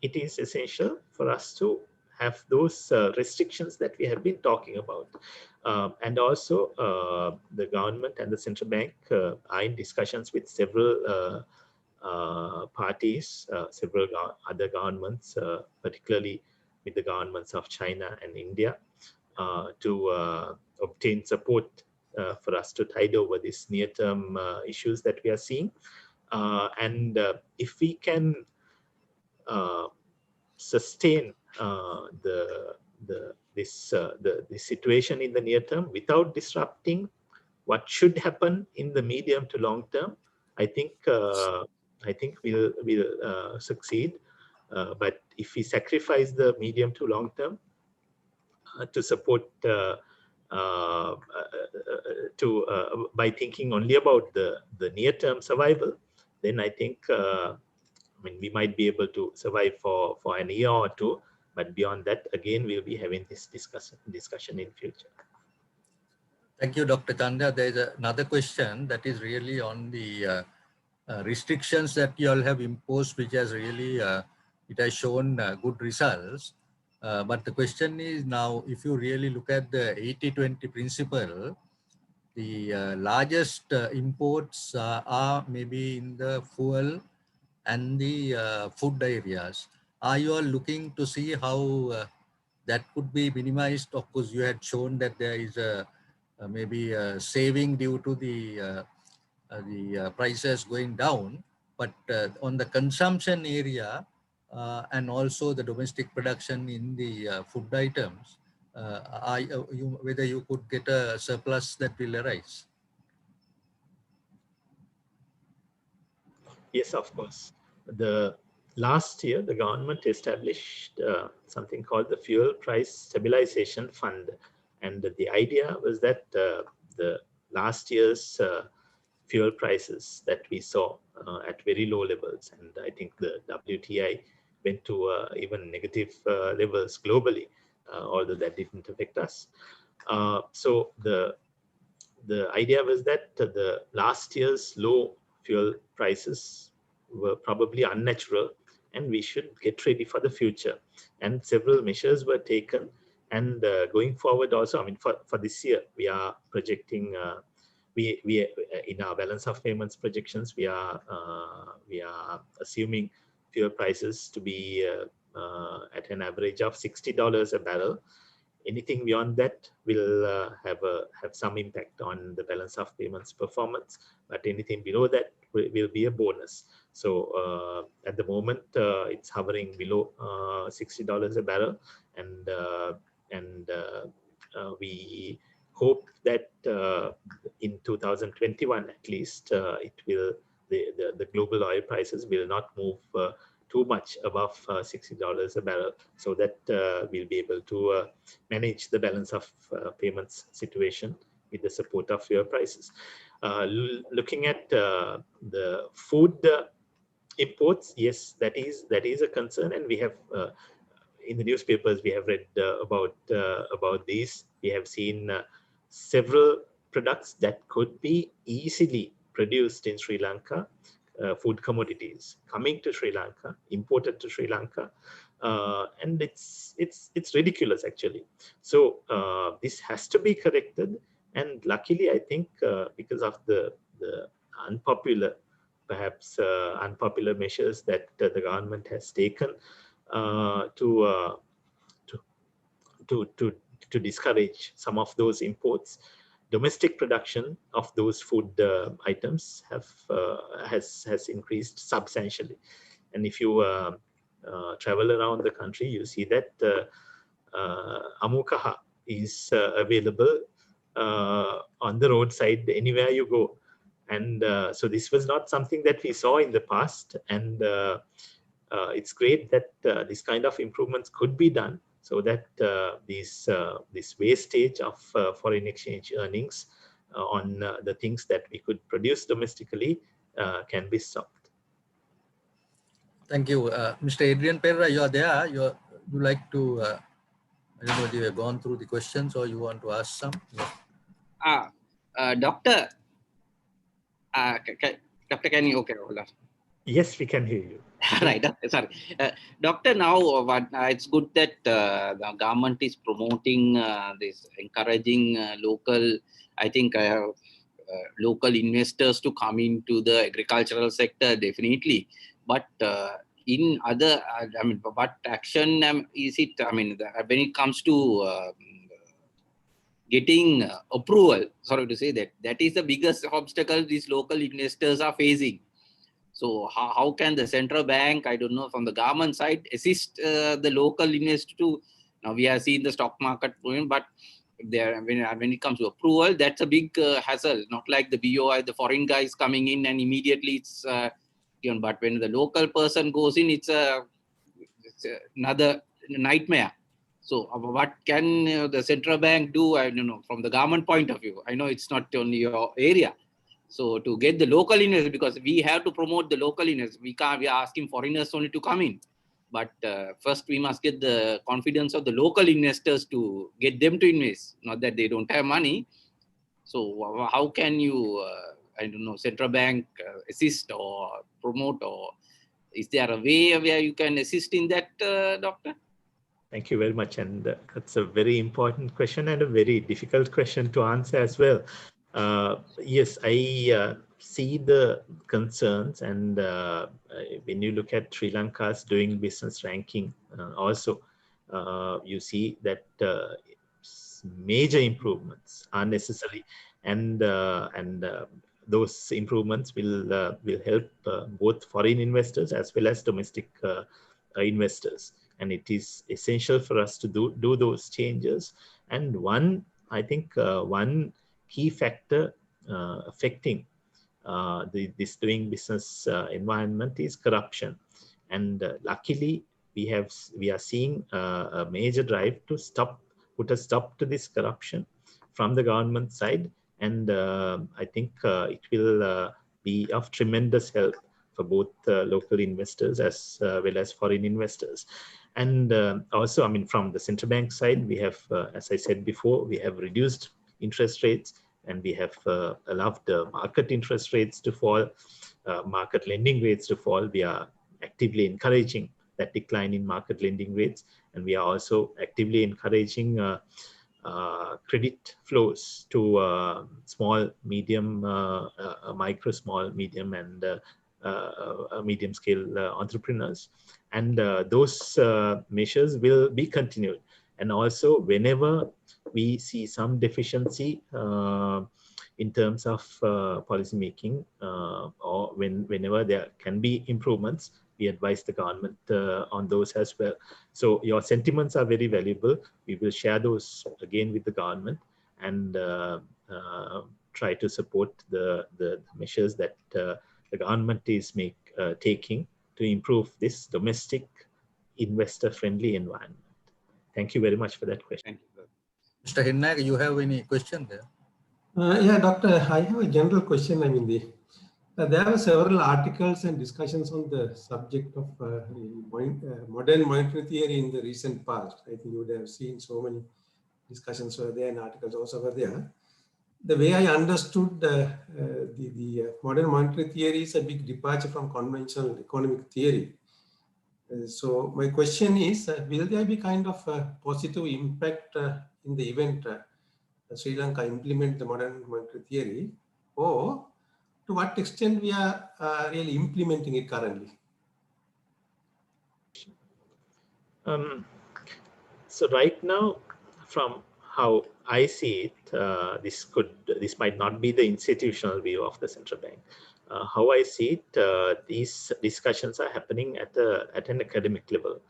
it is essential for us to have those restrictions that we have been talking about. And also, the government and the central bank are in discussions with several parties, several other governments, particularly with the governments of China and India, to obtain support for us to tide over these near-term issues that we are seeing. And if we can sustain this situation in the near term without disrupting what should happen in the medium to long term, I think we'll succeed. But if we sacrifice the medium to long term to support by thinking only about the near term survival, then I think we might be able to survive for an year or two, but beyond that, again, we'll be having this discussion in future. Thank you, Dr. Chanda. There is another question that is really on the restrictions that you all have imposed, which has really, it has shown good results. But the question is now, if you really look at the 80-20 principle, the largest imports are maybe in the fuel and the food areas. Are you all looking to see how that could be minimized? Of course, you had shown that there is a maybe a saving due to the prices going down, but on the consumption area and also the domestic production in the food items, whether you could get a surplus that will arise? Yes, of course. The last year, the government established something called the Fuel Price Stabilization Fund, and the idea was that the last year's fuel prices that we saw at very low levels, and I think the WTI went to even negative levels globally, although that didn't affect us. So the idea was that the last year's low fuel prices were probably unnatural, and we should get ready for the future. And several measures were taken. And going forward also, I mean, for this year, we are projecting, we in our balance of payments projections, we are assuming fuel prices to be at an average of $60 a barrel. Anything beyond that will have some impact on the balance of payments performance, but anything below that will be a bonus. So at the moment, it's hovering below $60 a barrel, and we hope that in 2021 at least, it will the global oil prices will not move too much above $60 a barrel, so that we'll be able to manage the balance of payments situation with the support of fuel prices. Looking at the food imports, yes, that is a concern, and we have in the newspapers we have read about these. We have seen several products that could be easily produced in Sri Lanka, food commodities coming to Sri Lanka, imported to Sri Lanka, and it's ridiculous actually. So this has to be corrected, and luckily I think because of the unpopular, perhaps unpopular measures that the government has taken to discourage some of those imports, domestic production of those food items has increased substantially. And if you travel around the country, you see that amukaha is available on the roadside anywhere you go. And so this was not something that we saw in the past, and it's great that this kind of improvements could be done, so that this wastage of foreign exchange earnings on the things that we could produce domestically can be stopped. Thank you. Mr. Adrian Pereira, you are there. You like to, I don't know whether you have gone through the questions or you want to ask some. Yeah. Doctor, Doctor, can you, okay, hold on. Yes, we can hear you. Right, sorry. Doctor, now it's good that the government is promoting this, encouraging local, I think, local investors to come into the agricultural sector, definitely. But in other, I mean, what action is it, I mean, when it comes to getting approval, sorry to say that is the biggest obstacle these local investors are facing. So how can the central bank, I don't know, from the government side, assist the local investor to, now we have seen the stock market going, but there, when it comes to approval, that's a big hassle, not like the BOI, the foreign guys coming in and immediately it's given. But when the local person goes in, it's another nightmare. So what can the central bank do? I don't know, from the government point of view. I know it's not only your area. So to get the local investors, because we have to promote the local investors, we are asking foreigners only to come in. But first we must get the confidence of the local investors to get them to invest. Not that they don't have money, So how can you, I don't know, central bank assist or promote, or is there a way where you can assist in that, Doctor? Thank you very much. And that's a very important question and a very difficult question to answer as well. Yes, I see the concerns. And when you look at Sri Lanka's doing business ranking, also, you see that major improvements are necessary. And those improvements will help both foreign investors as well as domestic investors. And it is essential for us to do those changes. And I think one key factor affecting this doing business environment is corruption. And luckily, we are seeing a major drive to put a stop to this corruption from the government side. And I think it will be of tremendous help for both local investors as well as foreign investors. And also, I mean, from the central bank side, we have, as I said before, we have reduced interest rates, and we have allowed market interest rates to fall, market lending rates to fall. We are actively encouraging that decline in market lending rates, and we are also actively encouraging credit flows to small, medium, micro, small, medium, and medium scale entrepreneurs. And those measures will be continued. And also, whenever we see some deficiency in terms of policy making, or whenever there can be improvements, we advise the government on those as well. So your sentiments are very valuable. We will share those again with the government, and try to support the measures that the government is taking to improve this domestic investor-friendly environment. Thank you very much for that question. Mr. Hinnack, you have any question there? Yeah, Doctor, I have a general question. I mean, there are several articles and discussions on the subject of modern monetary theory in the recent past. I think you would have seen so many discussions were there and articles also were there. The way I understood the modern monetary theory is a big departure from conventional economic theory. So my question is, will there be kind of a positive impact in the event Sri Lanka implement the modern monetary theory, or to what extent we are really implementing it currently? So right now, from how I see it, this might not be the institutional view of the central bank. How I see it, these discussions are happening at an academic level.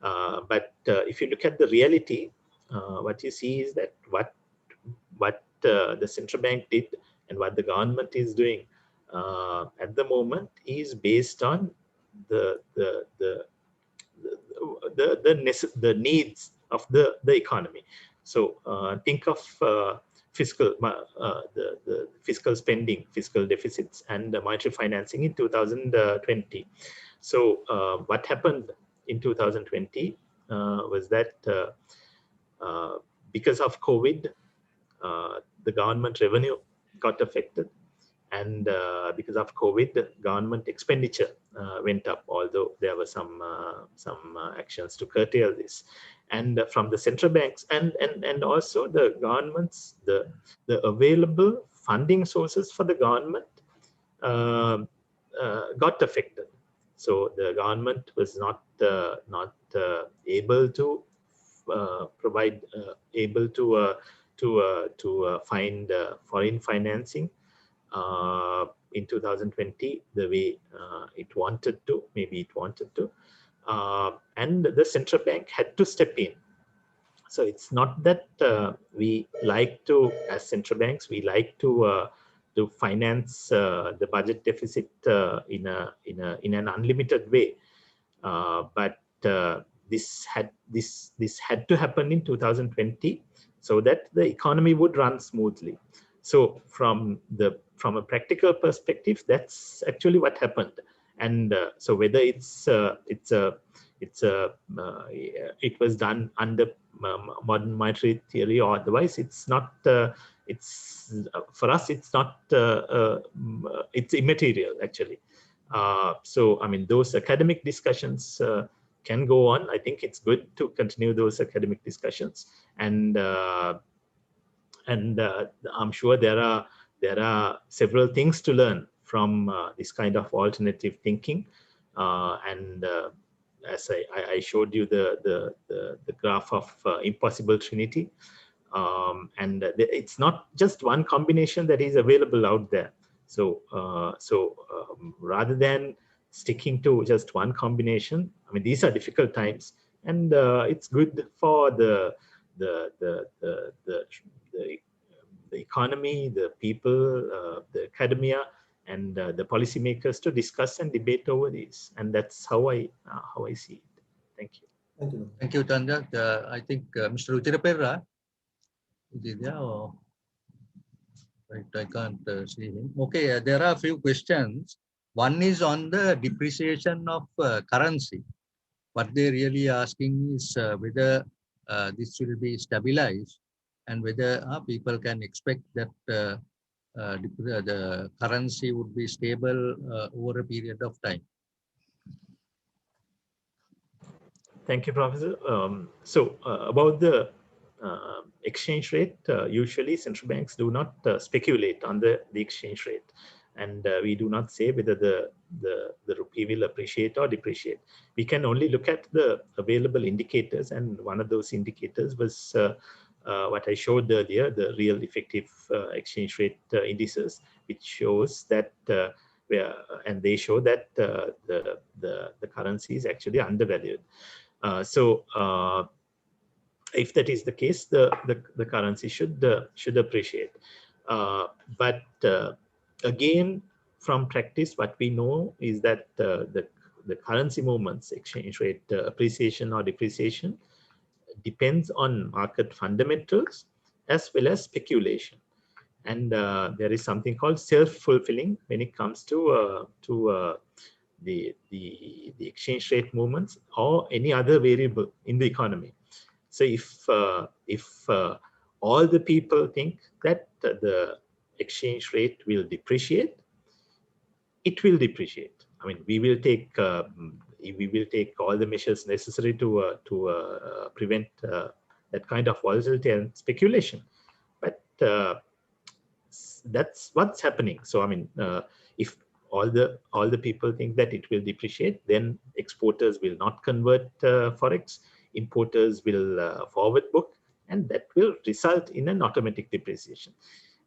But if you look at the reality, what you see is that what the central bank did and what the government is doing at the moment is based on the needs of the economy. So think of the fiscal spending, fiscal deficits, and monetary financing in 2020. So what happened in 2020 was that because of COVID, the government revenue got affected. And because of COVID, the government expenditure went up, although there were some actions to curtail this. And from the central banks and also the governments, the available funding sources for the government got affected. So the government was not able to provide, able to find foreign financing in 2020 the way it wanted to, and the central bank had to step in. So it's not that we like to, as central banks, we like to finance the budget deficit in an unlimited way, but this had to happen in 2020 so that the economy would run smoothly. So from a practical perspective, that's actually what happened. And so whether it was done under modern monetary theory or otherwise, it's not it's for us, it's not, it's immaterial actually. So, I mean, those academic discussions can go on. I think it's good to continue those academic discussions, and I'm sure there are several things to learn from this kind of alternative thinking. As I showed you the graph of Impossible Trinity, it's not just one combination that is available out there. So rather than sticking to just one combination, I mean, these are difficult times, and it's good for the economy, the people, the academia, and the policymakers to discuss and debate over these. And that's how I see it. Thank you. Thank you. Thank you, Chandra. I think Mr. Uchiraperra is there, or right, I can't see him. Okay, there are a few questions. One is on the depreciation of currency. What they're really asking is whether this will be stabilized, and whether people can expect that the currency would be stable over a period of time. Thank you, Professor. About the exchange rate, usually central banks do not speculate on the exchange rate, and we do not say whether the rupee will appreciate or depreciate. We can only look at the available indicators, and one of those indicators was what I showed earlier, the real effective exchange rate indices, which shows that and they show that the currency is actually undervalued. If that is the case, the currency should appreciate. But again, from practice, what we know is that the currency movements, exchange rate appreciation or depreciation, depends on market fundamentals as well as speculation. And there is something called self-fulfilling when it comes to the exchange rate movements or any other variable in the economy. So if all the people think that the exchange rate will depreciate, it will depreciate. I mean, we will take all the measures necessary to prevent that kind of volatility and speculation. But that's what's happening. So I mean, if all the people think that it will depreciate, then exporters will not convert forex, importers will forward book, and that will result in an automatic depreciation.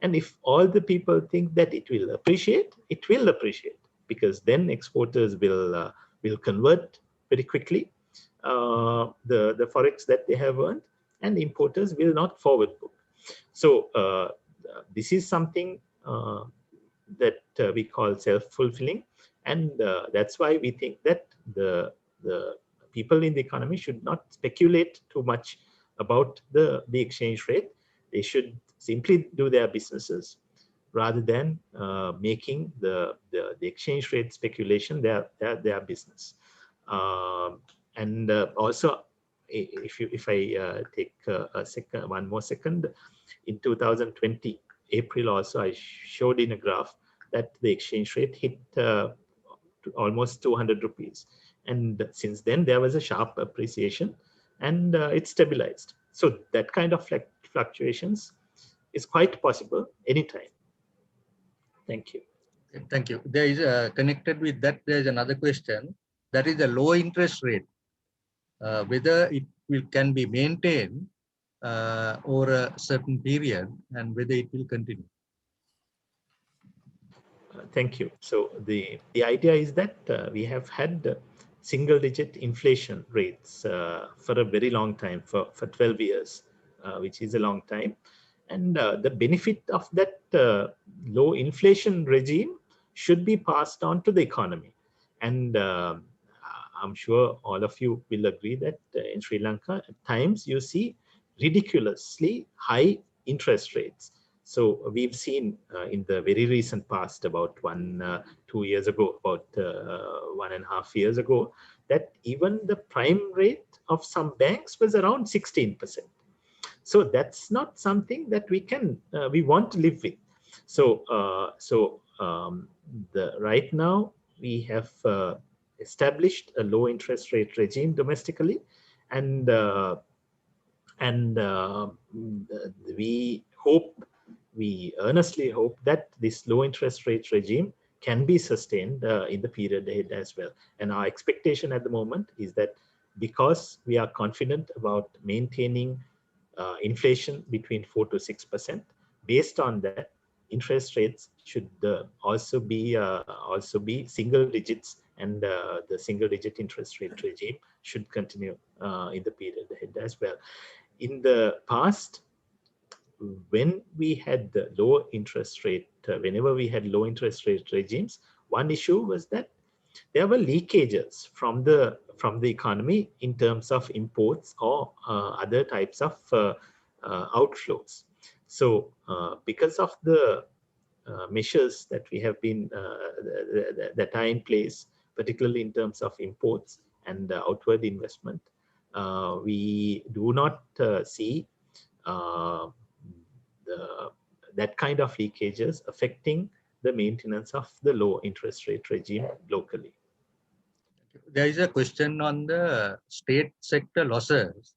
And if all the people think that it will appreciate, because then exporters will convert very quickly the forex that they have earned, and importers will not forward book. So this is something that we call self-fulfilling, and that's why we think that the people in the economy should not speculate too much about the exchange rate. They should simply do their businesses rather than making the exchange rate speculation their business. Also, if I take one more second, in 2020 April also, I showed in a graph that the exchange rate hit almost 200 rupees, and since then there was a sharp appreciation, and it stabilized. So that kind of fluctuations is quite possible anytime. Thank you. Thank you. There is connected with that, there is another question. That is a low interest rate, whether it can be maintained over a certain period, and whether it will continue. Thank you. So the idea is that we have had single-digit inflation rates for a very long time, for 12 years, which is a long time. And the benefit of that low inflation regime should be passed on to the economy. And I'm sure all of you will agree that in Sri Lanka, at times you see ridiculously high interest rates. So we've seen in the very recent past, about 2 years ago, about 1.5 years ago, that even the prime rate of some banks was around 16%. So that's not something that we want to live with. So right now we have established a low interest rate regime domestically, and and we earnestly hope that this low interest rate regime can be sustained in the period ahead as well. And our expectation at the moment is that, because we are confident about maintaining inflation between 4 to 6%, based on that, interest rates should also be single digits, and the single digit interest rate regime should continue in the period ahead as well. In the past, when we had the low interest rate, whenever we had low interest rate regimes, one issue was that there were leakages from the economy in terms of imports or other types of outflows. So because of the measures that we have been that are in place, particularly in terms of imports and outward investment, we do not see uh, that kind of leakages affecting the maintenance of the low interest rate regime locally. There is a question on the state sector losses.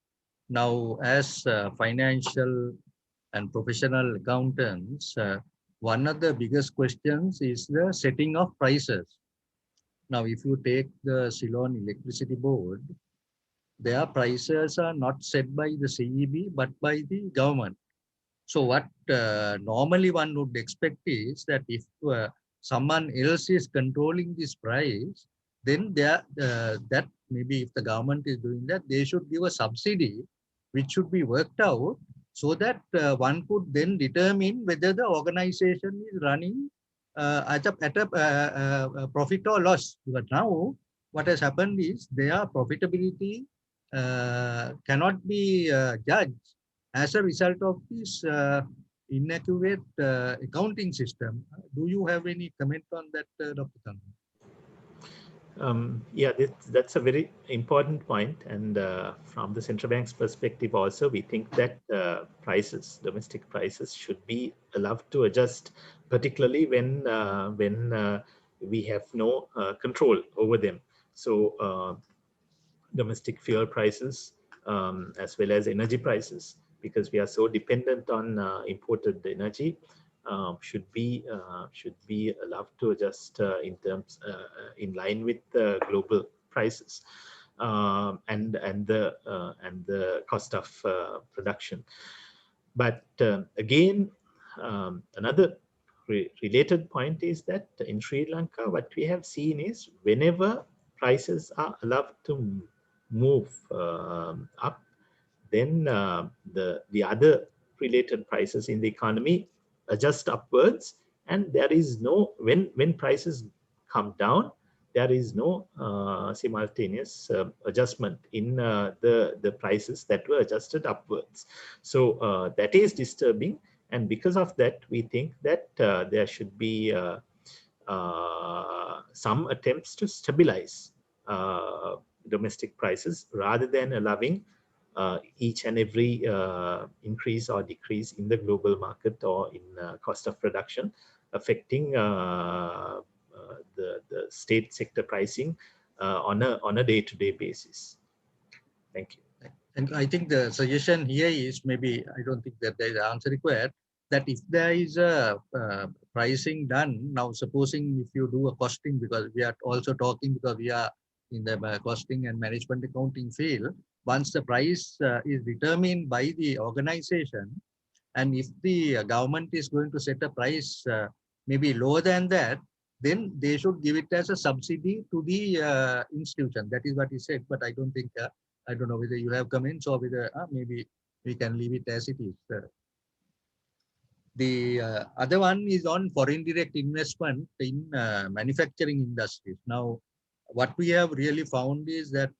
Now, as financial and professional accountants, one of the biggest questions is the setting of prices. Now, if you take the Ceylon Electricity Board, their prices are not set by the CEB, but by the government. So what normally one would expect is that if someone else is controlling this price, then that maybe if the government is doing that, they should give a subsidy, which should be worked out so that one could then determine whether the organization is running at a profit or loss. But now what has happened is their profitability cannot be judged as a result of this inaccurate accounting system. Do you have any comment on that, Dr. Khan? Yeah, that's a very important point. And from the central bank's perspective also, we think that domestic prices should be allowed to adjust, particularly when we have no control over them. So domestic fuel prices, as well as energy prices, because we are so dependent on imported energy, should be allowed to adjust in line with the global prices and the cost of production. But again, another related point is that in Sri Lanka, what we have seen is, whenever prices are allowed to move up, then the other related prices in the economy adjust upwards, and there is no, when prices come down, there is no simultaneous adjustment in the prices that were adjusted upwards. So that is disturbing, and because of that, we think that there should be some attempts to stabilize domestic prices, rather than allowing each and every increase or decrease in the global market or in cost of production affecting the state sector pricing on a day-to-day basis. Thank you. And I think the suggestion here is, maybe I don't think that there is an answer required, that if there is a pricing done, now supposing if you do a costing, because we are also talking, because we are in the costing and management accounting field, once the price is determined by the organization, and if the government is going to set a price maybe lower than that, then they should give it as a subsidy to the institution. That is what he said, but I don't think, I don't know whether you have comments or whether maybe we can leave it as it is. The other one is on foreign direct investment in manufacturing industries. Now, what we have really found is that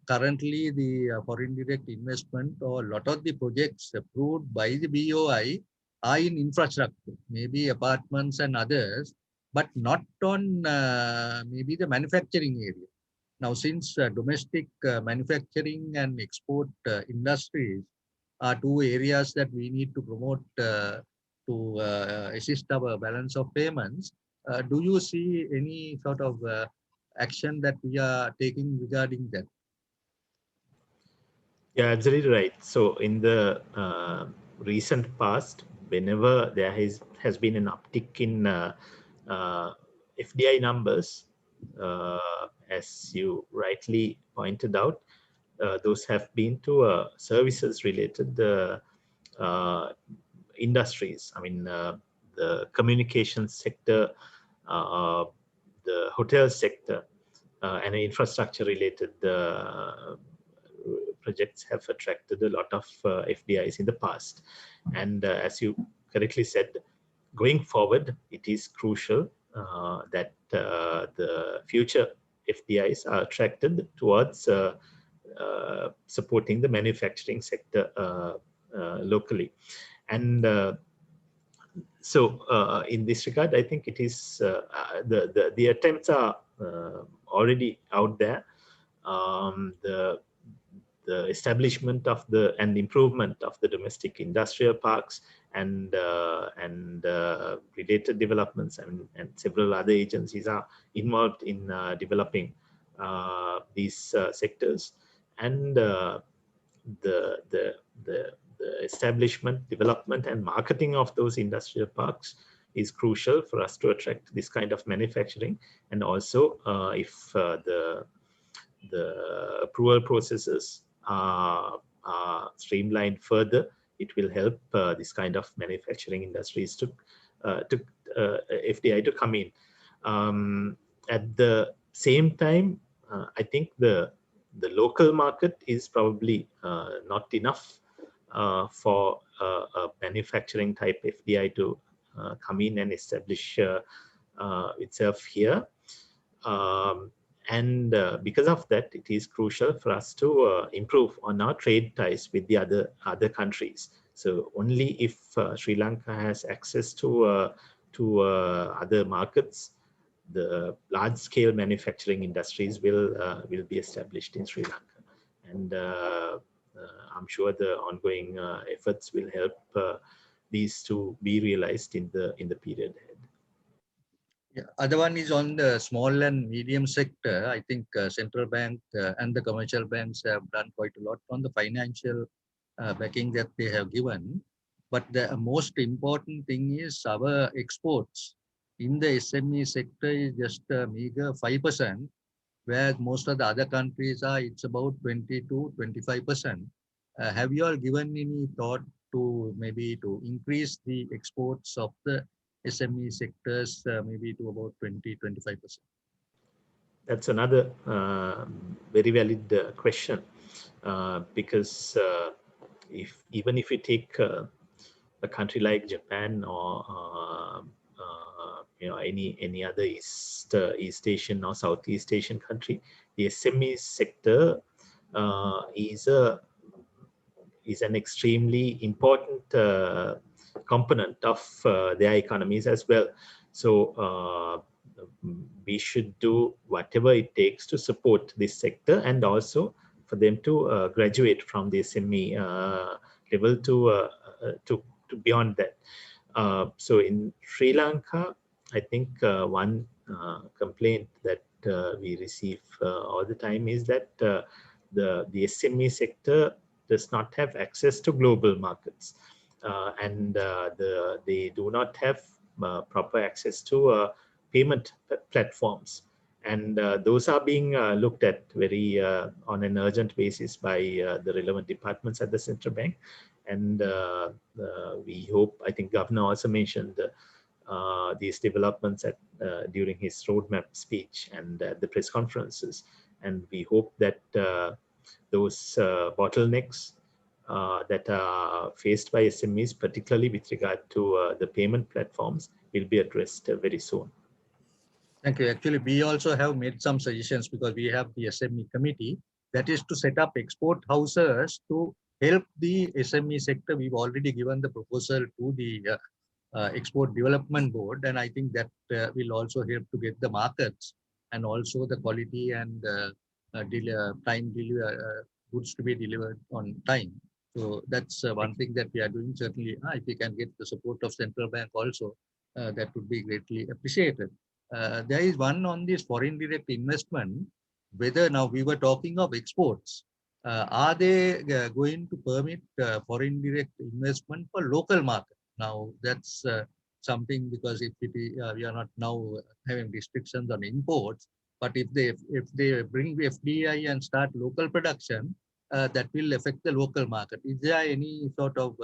currently the foreign direct investment, or a lot of the projects approved by the BOI are in infrastructure, maybe apartments and others, but not on maybe the manufacturing area. Now, since domestic manufacturing and export industries are two areas that we need to promote to assist our balance of payments. Do you see any sort of action that we are taking regarding that? Yeah, absolutely right. So in the recent past, whenever there has been an uptick in FDI numbers, as you rightly pointed out, those have been to services related industries. I mean, the communication sector, the hotel sector, and infrastructure related projects have attracted a lot of FDIs in the past. And as you correctly said, going forward, it is crucial that the future FDIs are attracted towards supporting the manufacturing sector locally. And so in this regard, I think it is the attempts are already out there. The establishment of and improvement of the domestic industrial parks and related developments, and several other agencies are involved in developing these sectors, and the establishment, development, and marketing of those industrial parks is crucial for us to attract this kind of manufacturing. And also, if the approval processes are streamlined further, it will help this kind of manufacturing industries to FDI to come in. At the same time, I think the local market is probably not enough for a manufacturing type FDI to come in and establish itself here. And because of that, it is crucial for us to improve on our trade ties with the other countries. So only if Sri Lanka has access to other markets, the large-scale manufacturing industries will be established in Sri Lanka. And I'm sure the ongoing efforts will help these to be realized in the period ahead. Yeah. Other one is on the small and medium sector. I think central bank and the commercial banks have done quite a lot on the financial backing that they have given. But the most important thing is our exports in the SME sector is just a meager 5%, where most of the other countries are, it's about 20 to 25%. Have you all given any thought to maybe to increase the exports of the SME sectors maybe to about 20-25%? That's another very valid question, because even if you take a country like Japan or any other East Asian or Southeast Asian country, the SME sector is an extremely important component of their economies as well. So we should do whatever it takes to support this sector, and also for them to graduate from the SME level to beyond that. So in Sri Lanka, I think one complaint that we receive all the time is that the SME sector does not have access to global markets, and they do not have proper access to payment platforms. And those are being looked at very on an urgent basis by the relevant departments at the central bank. And we hope, I think Governor also mentioned these developments during his roadmap speech and at the press conferences. And we hope that those bottlenecks that are faced by SMEs, particularly with regard to the payment platforms, will be addressed very soon. Thank you. Actually, we also have made some suggestions because we have the SME committee that is to set up export houses to help the SME sector. We've already given the proposal to the Export Development Board, and I think that will also help to get the markets and also the quality and goods to be delivered on time. So that's one thing that we are doing. Certainly, if we can get the support of central bank also, that would be greatly appreciated. There is one on this foreign direct investment, whether now we were talking of exports, are they going to permit foreign direct investment for local market? Now that's something, because if we are not now having restrictions on imports, but if they bring FDI and start local production, that will affect the local market. Is there any sort of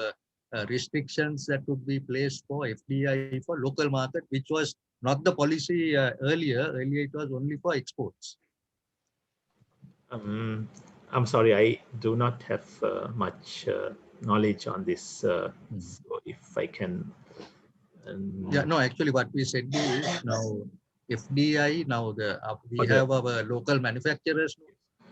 restrictions that would be placed for FDI for local market, which was not the policy earlier? Earlier, it was only for exports. I'm sorry, I do not have much knowledge on this. So if I can. Yeah, no, actually what we said is now FDI, now we have our local manufacturers,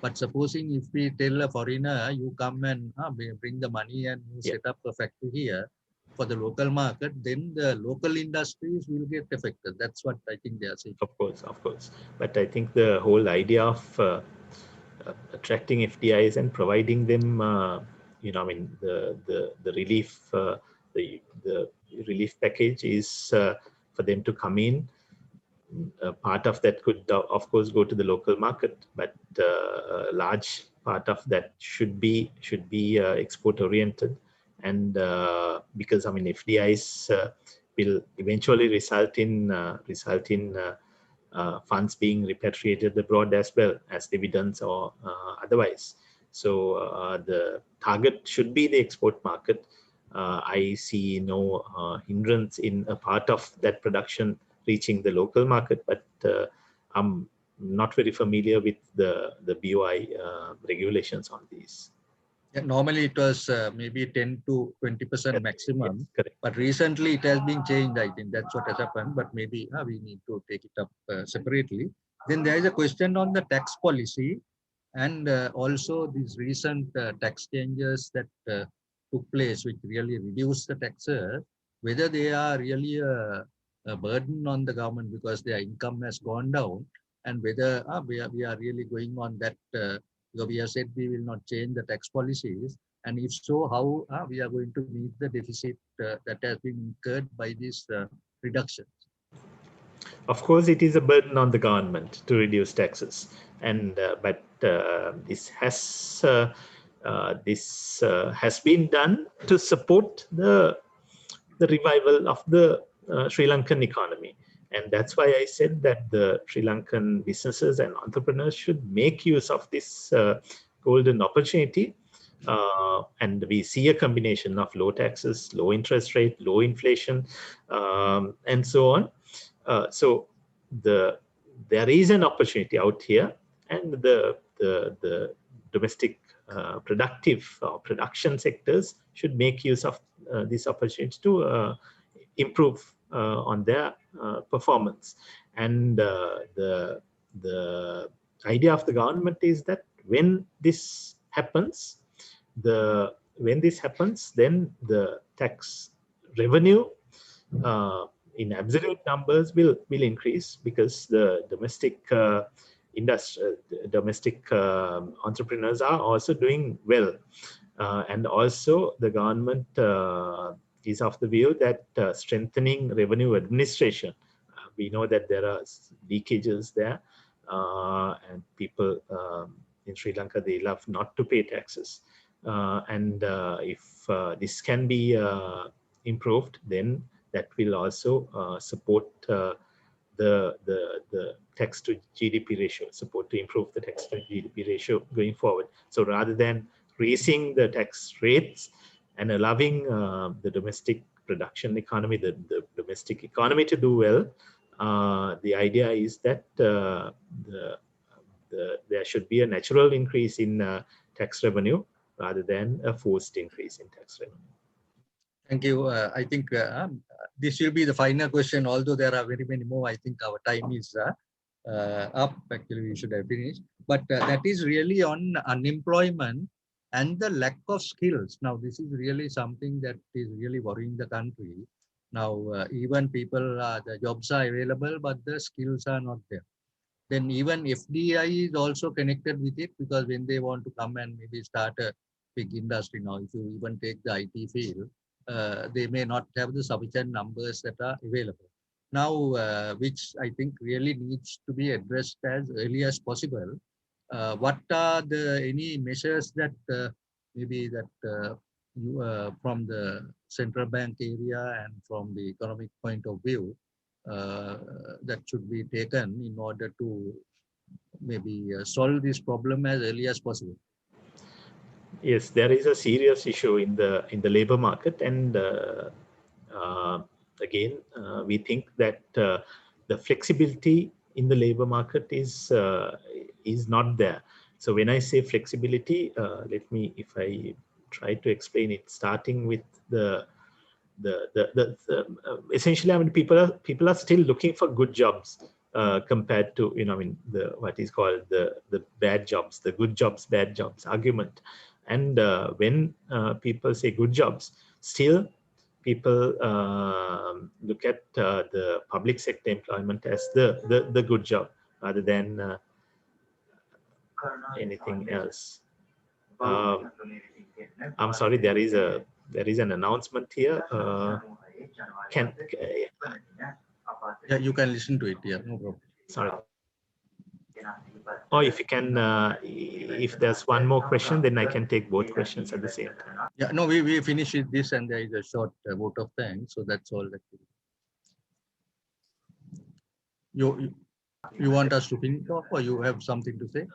but supposing if we tell a foreigner, you come and bring the money and you set up a factory here for the local market, then the local industries will get affected. That's what I think they are saying. Of course. But I think the whole idea of attracting FDIs and providing them, the relief, the relief package is for them to come in. Part of that could, of course, go to the local market, but a large part of that should be export oriented, and because FDIs will eventually result in funds being repatriated abroad as well as dividends or otherwise. So the target should be the export market. I see no hindrance in a part of that production reaching the local market, but I'm not very familiar with the BOI regulations on these. Yeah, normally it was maybe 10 to 20% maximum, yes, correct. But recently it has been changed. I think that's what has happened, but maybe we need to take it up separately. Then there is a question on the tax policy, and also these recent tax changes that took place, which really reduced the taxes, whether they are really a burden on the government because their income has gone down, and whether we are really going on that, because we have said we will not change the tax policies, and if so, how we are going to meet the deficit that has been incurred by these reductions. Of course, it is a burden on the government to reduce taxes, and but this has been done to support the revival of the Sri Lankan economy. And that's why I said that the Sri Lankan businesses and entrepreneurs should make use of this golden opportunity. And we see a combination of low taxes, low interest rate, low inflation, and so on. So there is an opportunity out here, and the domestic productive production sectors should make use of this opportunity to improve on their performance. And the idea of the government is that when this happens, then the tax revenue in absolute numbers will increase, because the domestic entrepreneurs are also doing well, and also the government is of the view that strengthening revenue administration. We know that there are leakages there, and people in Sri Lanka, they love not to pay taxes, and if this can be improved, then that will also support the tax to GDP ratio, support to improve the tax to GDP ratio going forward. So rather than raising the tax rates and allowing the domestic production economy, the domestic economy to do well, the idea is that there should be a natural increase in tax revenue rather than a forced increase in tax revenue. Thank you. I think this will be the final question, although there are very many more. I think our time is up. Actually, we should have finished. But that is really on unemployment and the lack of skills. Now, this is really something that is really worrying the country. Now, even people, the jobs are available, but the skills are not there. Then even FDI is also connected with it, because when they want to come and maybe start a big industry now. If you even take the IT field, they may not have the sufficient numbers that are available. Now, which I think really needs to be addressed as early as possible. What are the any measures that maybe that you from the central bank area and from the economic point of view that should be taken in order to maybe solve this problem as early as possible? Yes, there is a serious issue in the labor market, and again, we think that the flexibility in the labor market is not there. So when I say flexibility, let me, if I try to explain it, starting with essentially, I mean, people are still looking for good jobs compared to, I mean, the what is called the bad jobs, the good jobs, bad jobs argument. And when people say good jobs, still people look at the public sector employment as the good job rather than anything else. I'm sorry, there is an announcement here. Yeah, you can listen to it. Yeah, no problem. Sorry. Or if you can, if there's one more question, then I can take both questions at the same time. Yeah, no, we finish with this and there is a short vote of thanks. So that's all that you want us to finish off, or you have something to say?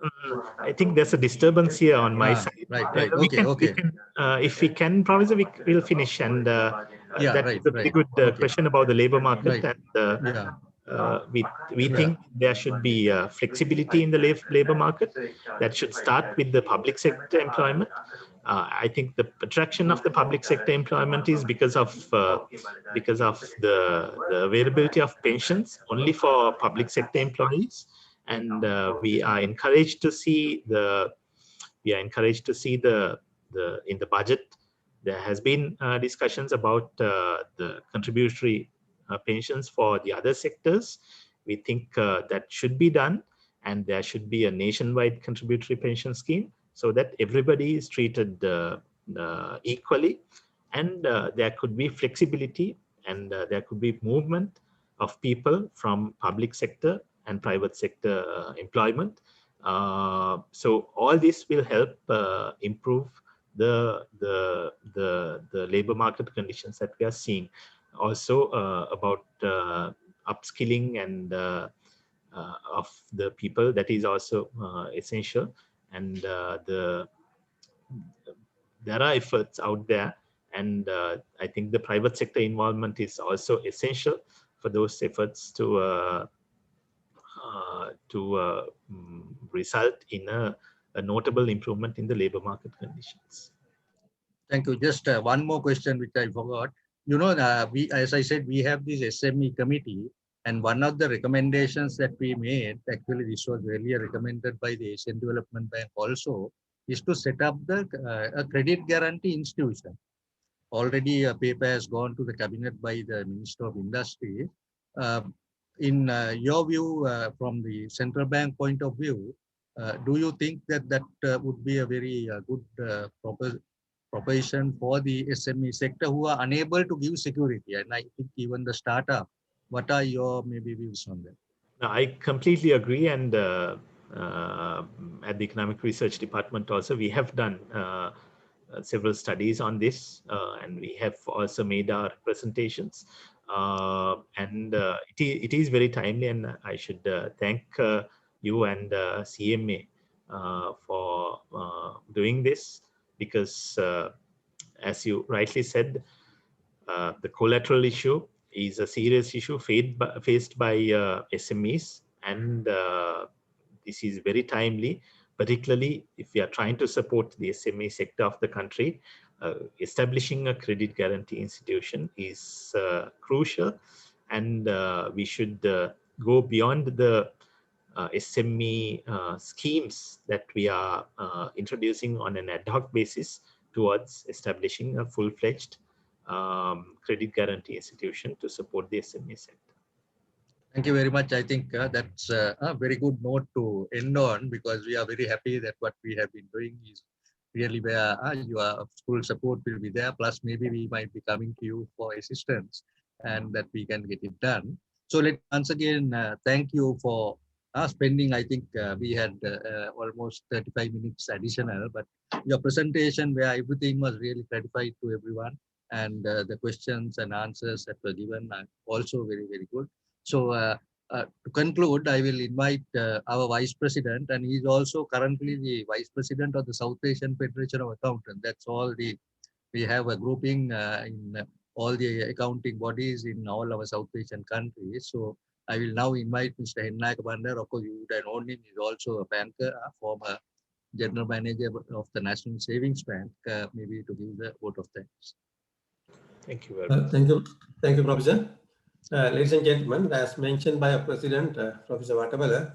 I think there's a disturbance here on my side. Right. We Okay. can, if we can, Professor, we'll finish. And that's a very good question about the labor market. And we think there should be flexibility in the labor market that should start with the public sector employment. I think the attraction of the public sector employment is because of the availability of pensions only for public sector employees, and we are encouraged to see the in the budget there has been discussions about the contributory pensions for the other sectors. We think that should be done, and there should be a nationwide contributory pension scheme so that everybody is treated equally, and there could be flexibility, and there could be movement of people from public sector and private sector employment. So all this will help improve the labor market conditions that we are seeing. Also about upskilling and of the people, that is also essential. And there are efforts out there, and I think the private sector involvement is also essential for those efforts to result in a notable improvement in the labor market conditions. Thank you. Just one more question which I forgot. You know, we, as I said, we have this SME committee, and one of the recommendations that we made, actually this was earlier recommended by the Asian Development Bank also, is to set up a credit guarantee institution. Already a paper has gone to the cabinet by the Minister of Industry. In your view, from the central bank point of view, do you think that would be a very good proposition for the SME sector who are unable to give security? And I think even the startup, what are your maybe views on that? No, I completely agree. And at the Economic Research Department also, we have done several studies on this, and we have also made our presentations. And it is very timely, and I should thank you and CMA for doing this, because as you rightly said, the collateral issue is a serious issue faced by SMEs, and this is very timely, particularly if we are trying to support the SME sector of the country. Establishing a credit guarantee institution is crucial, and we should go beyond the SME schemes that we are introducing on an ad hoc basis towards establishing a full-fledged credit guarantee institution to support the SME sector. Thank you very much. I think that's a very good note to end on, because we are very happy that what we have been doing really where your full support will be there. Plus, maybe we might be coming to you for assistance and that we can get it done. So let me once again thank you for spending, I think we had almost 35 minutes additional, but your presentation where everything was really clarified to everyone, and the questions and answers that were given are also very, very good. So to conclude, I will invite our Vice President, and he's also currently the Vice President of the South Asian Federation of Accountants. That's all we have a grouping in all the accounting bodies in all our South Asian countries. So I will now invite Mr. Hennaka Bandar. Of course, you would have known him. He's also a banker, former General Manager of the National Savings Bank, maybe to give the vote of thanks. Thank you very much. Thank you, Professor. Ladies and gentlemen, as mentioned by our President, Professor Vattabala,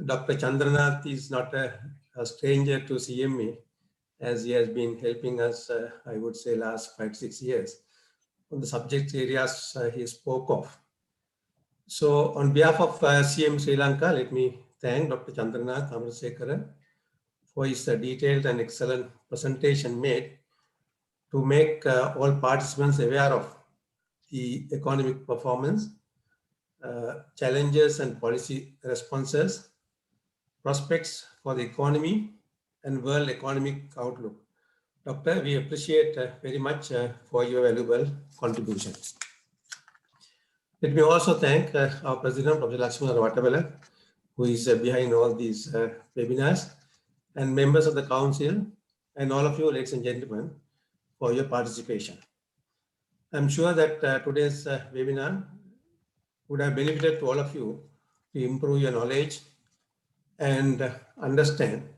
Dr. Chandranath is not a stranger to CMA, as he has been helping us, I would say, last 5-6 years on the subject areas he spoke of. So on behalf of CM Sri Lanka, let me thank Dr. Chandranath Amrasekara for his detailed and excellent presentation made to make all participants aware of the economic performance, challenges and policy responses, prospects for the economy, and world economic outlook. Doctor, we appreciate very much for your valuable contribution. Let me also thank our President, Professor Lakshmana Vattabala, who is behind all these webinars, and members of the Council, and all of you, ladies and gentlemen, for your participation. I'm sure that today's webinar would have benefited to all of you to improve your knowledge and understand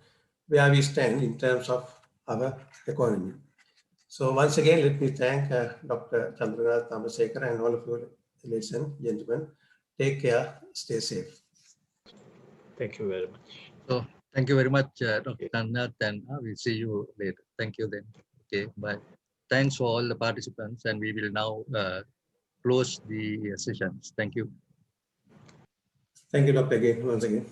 where we stand in terms of our economy. So once again, let me thank Dr. Chandranath Amrasekara and all of you, ladies and gentlemen. Take care, stay safe. Thank you very much. So thank you very much, Dr. Chandranath, and we'll see you later. Thank you then. Okay, bye. Thanks for all the participants, and we will now close the sessions. Thank you. Thank you, Dr. Again, once again.